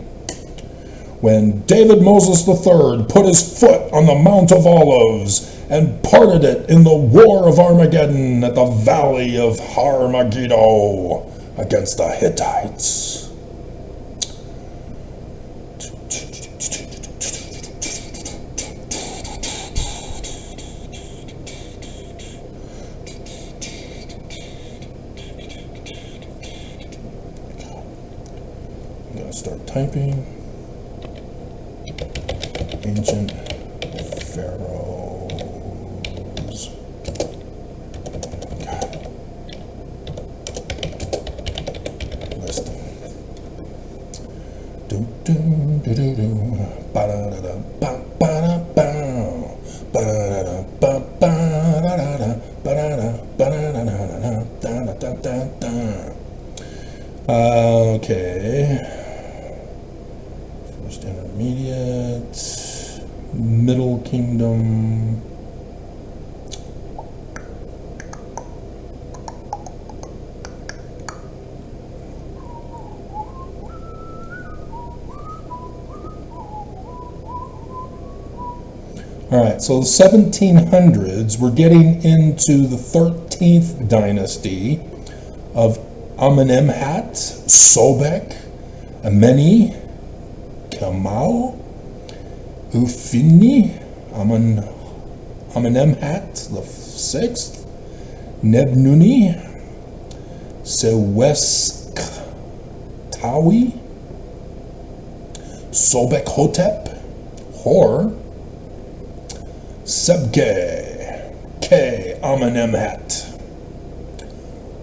When David Moses the Third put his foot on the Mount of Olives and parted it in the war of Armageddon at the valley of Har Megiddo against the Hittites. I'm gonna start typing. Ancient pharaohs. Listing. Do do do do do. Ba da da da ba ba da ba. Ba da da da ba ba da da da. Ba da da ba da da da da da da da. Okay. First intermediate. Middle Kingdom. All right, so the 1700s, we're getting into the 13th dynasty of Amenemhat, Sobek, Ameni, Kamau, Ufini, Amenemhat the sixth, Nebnuni, Sewesktawi, Sobek Hotep, Hor, Sebke, K. Amenemhat,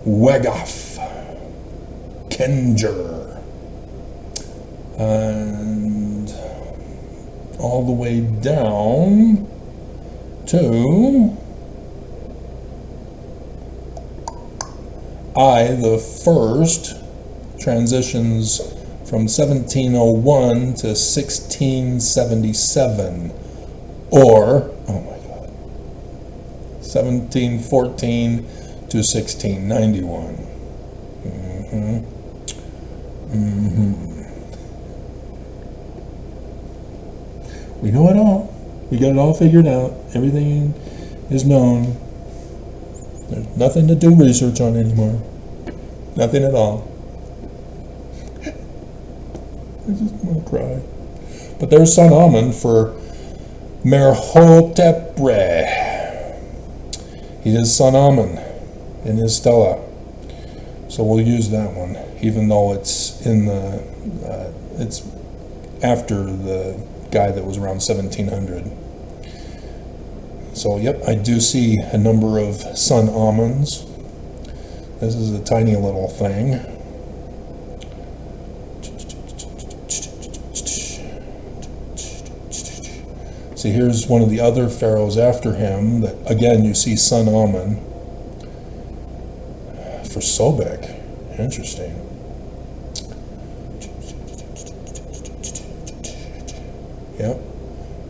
Wegaf, Kenger, and all the way down to I the First, transitions from 1701 to 1677, or, oh my God, 1714 to 1691. We know it all. We got it all figured out. Everything is known. There's nothing to do research on anymore. Nothing at all. I just want to cry. But there's Son Amen for Merhotepre. He is Son Amen in his stela. So we'll use that one, even though it's in the, it's after the guy that was around 1700. So yep, I do see a number of Son Amens. This is a tiny little thing. See, here's one of the other pharaohs after him that, again, you see Son Amen for Sobek. Interesting. Yep.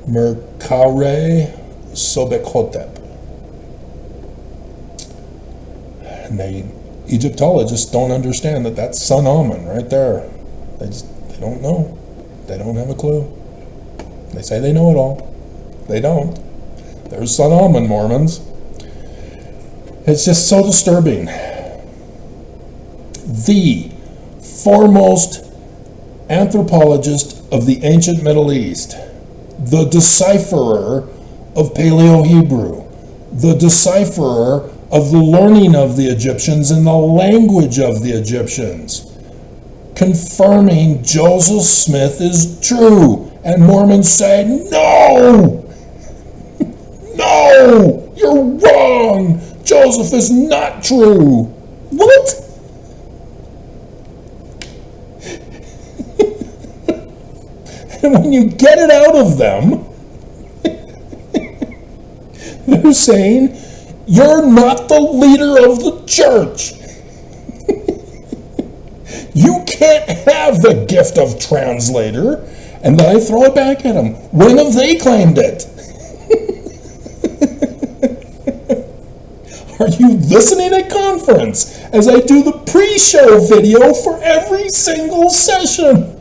Merkare Sobekhotep. And Egyptologists don't understand that that's Son Amen right there. They don't know. They don't have a clue. They say they know it all. They don't. There's Son Amen, Mormons. It's just so disturbing. The foremost anthropologist of the ancient Middle East, the decipherer of Paleo-Hebrew, the decipherer of the learning of the Egyptians and the language of the Egyptians, confirming Joseph Smith is true. And Mormons say, no! no, you're wrong. Joseph is not true. What? And when you get it out of them, they're saying, you're not the leader of the church. You can't have the gift of translator. And then I throw it back at them. When have they claimed it? Are you listening at conference as I do the pre-show video for every single session?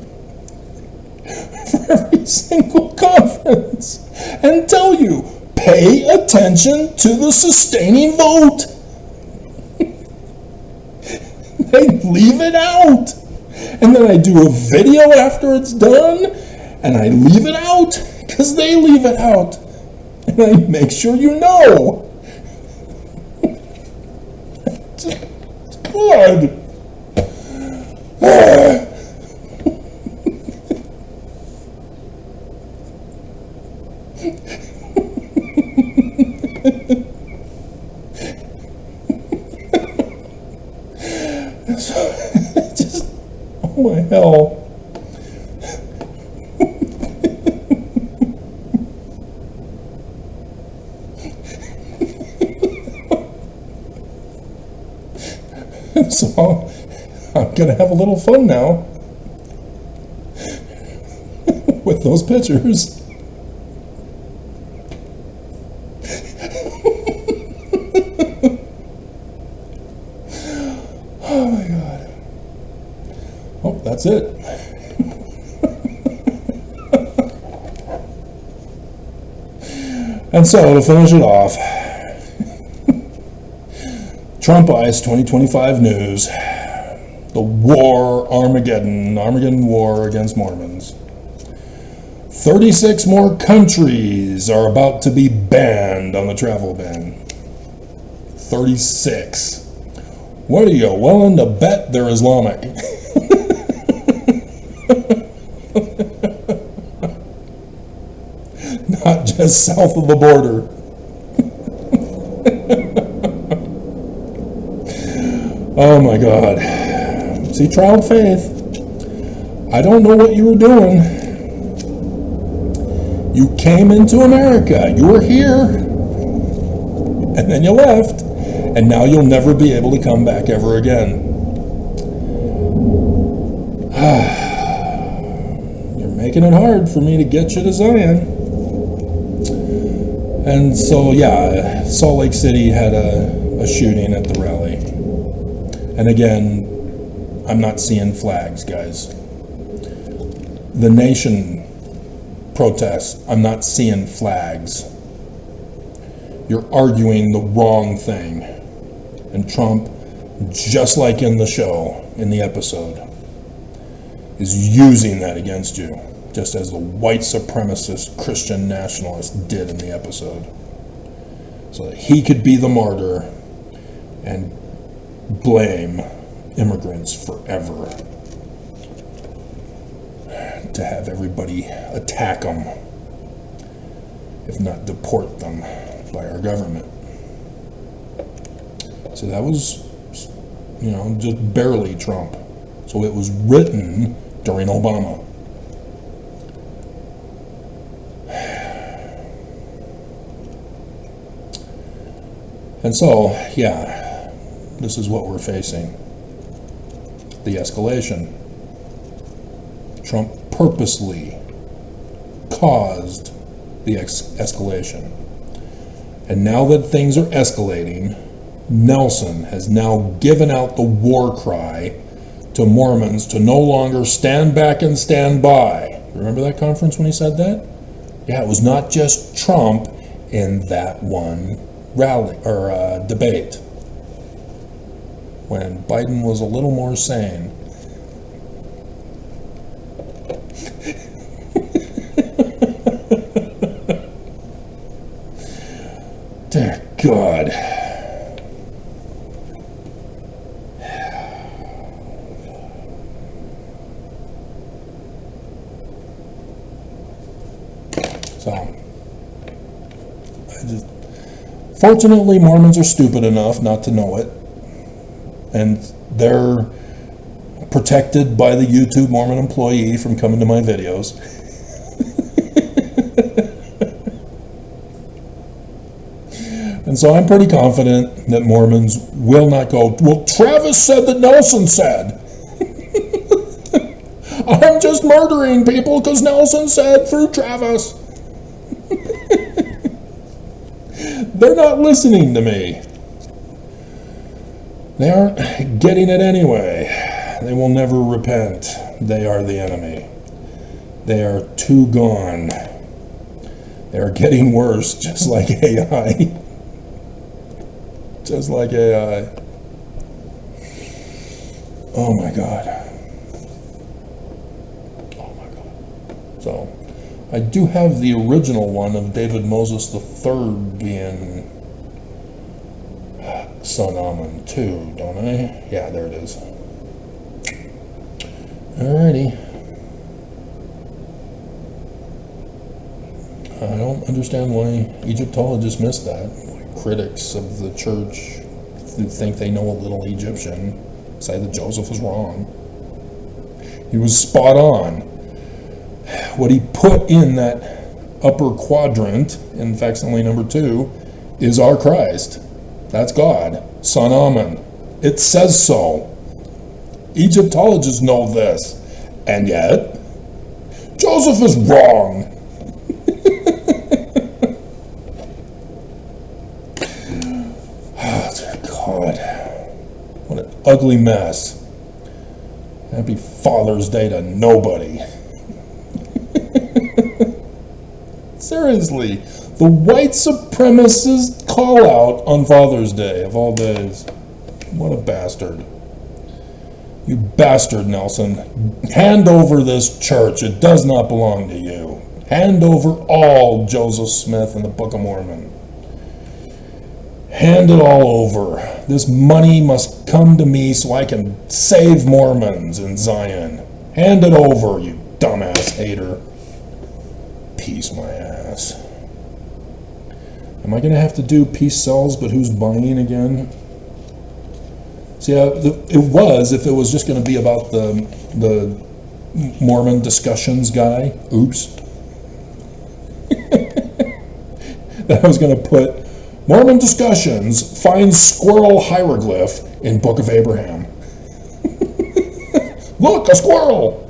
For every single conference. And tell you, pay attention to the sustaining vote. They leave it out. And then I do a video after it's done, and I leave it out, because they leave it out. And I make sure you know. God. Just, oh my hell. So I'm gonna have a little fun now with those pictures. Oh my God. Oh, that's it. And so to finish it off, Trump Ice 2025 news, the war, Armageddon war against Mormons. 36 more countries are about to be banned on the travel ban. 36. What are you willing to bet they're Islamic? Not just south of the border. Oh my God. See, trial of faith. I don't know what you were doing. You came into America. You were here. And then you left. And now you'll never be able to come back ever again. You're making it hard for me to get you to Zion. And so, yeah, Salt Lake City had a shooting at the rally. And again, I'm not seeing flags, guys. The nation protests, I'm not seeing flags. You're arguing the wrong thing. And Trump, just like in the show, in the episode, is using that against you, just as the white supremacist Christian nationalist did in the episode. So that he could be the martyr and blame immigrants forever, to have everybody attack them, if not deport them by our government. So that was, just barely Trump. So it was written during Obama. And so, yeah, this is what we're facing. The escalation. Trump purposely caused the escalation. And now that things are escalating, Nelson has now given out the war cry to Mormons to no longer stand back and stand by. Remember that conference when he said that? Yeah, it was not just Trump in that one rally or debate, when Biden was a little more sane. Dear God. So, Fortunately, Mormons are stupid enough not to know it, and they're protected by the YouTube Mormon employee from coming to my videos. And so I'm pretty confident that Mormons will not go, well, Travis said that Nelson said. I'm just murdering people because Nelson said through Travis. They're not listening to me. They aren't getting it anyway. They will never repent. They are the enemy. They are too gone. They are getting worse, just like AI. Just like AI. Oh my God. Oh my God. So, I do have the original one of David Moses III being Son Amun too, don't I? Yeah, there it is. Alrighty. I don't understand why Egyptologists missed that. Why critics of the church who think they know a little Egyptian say that Joseph was wrong. He was spot on. What he put in that upper quadrant, in facsimile number 2, is our Christ. That's God. Son Amun. It says so. Egyptologists know this. And yet, Joseph is wrong. God. What an ugly mess. Happy Father's Day to nobody. Seriously, the white supremacist call out on Father's Day of all days. What a bastard. You bastard, Nelson. Hand over this church. It does not belong to you. Hand over all Joseph Smith and the Book of Mormon. Hand it all over. This money must come to me so I can save Mormons in Zion. Hand it over, you dumbass hater. Peace my ass. Am I going to have to do peace sells, but who's buying again? See, it was, if it was just going to be about the Mormon discussions guy. Oops. That I was going to put Mormon discussions finds squirrel hieroglyph in Book of Abraham. Look, a squirrel!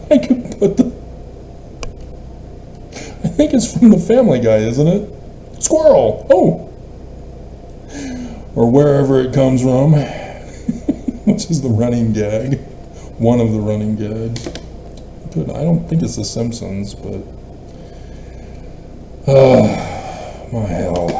I could put I think it's from the Family Guy, isn't it? Squirrel! Oh! Or wherever it comes from. Which is the running gag. One of the running gags. I don't think it's The Simpsons, but... my hell.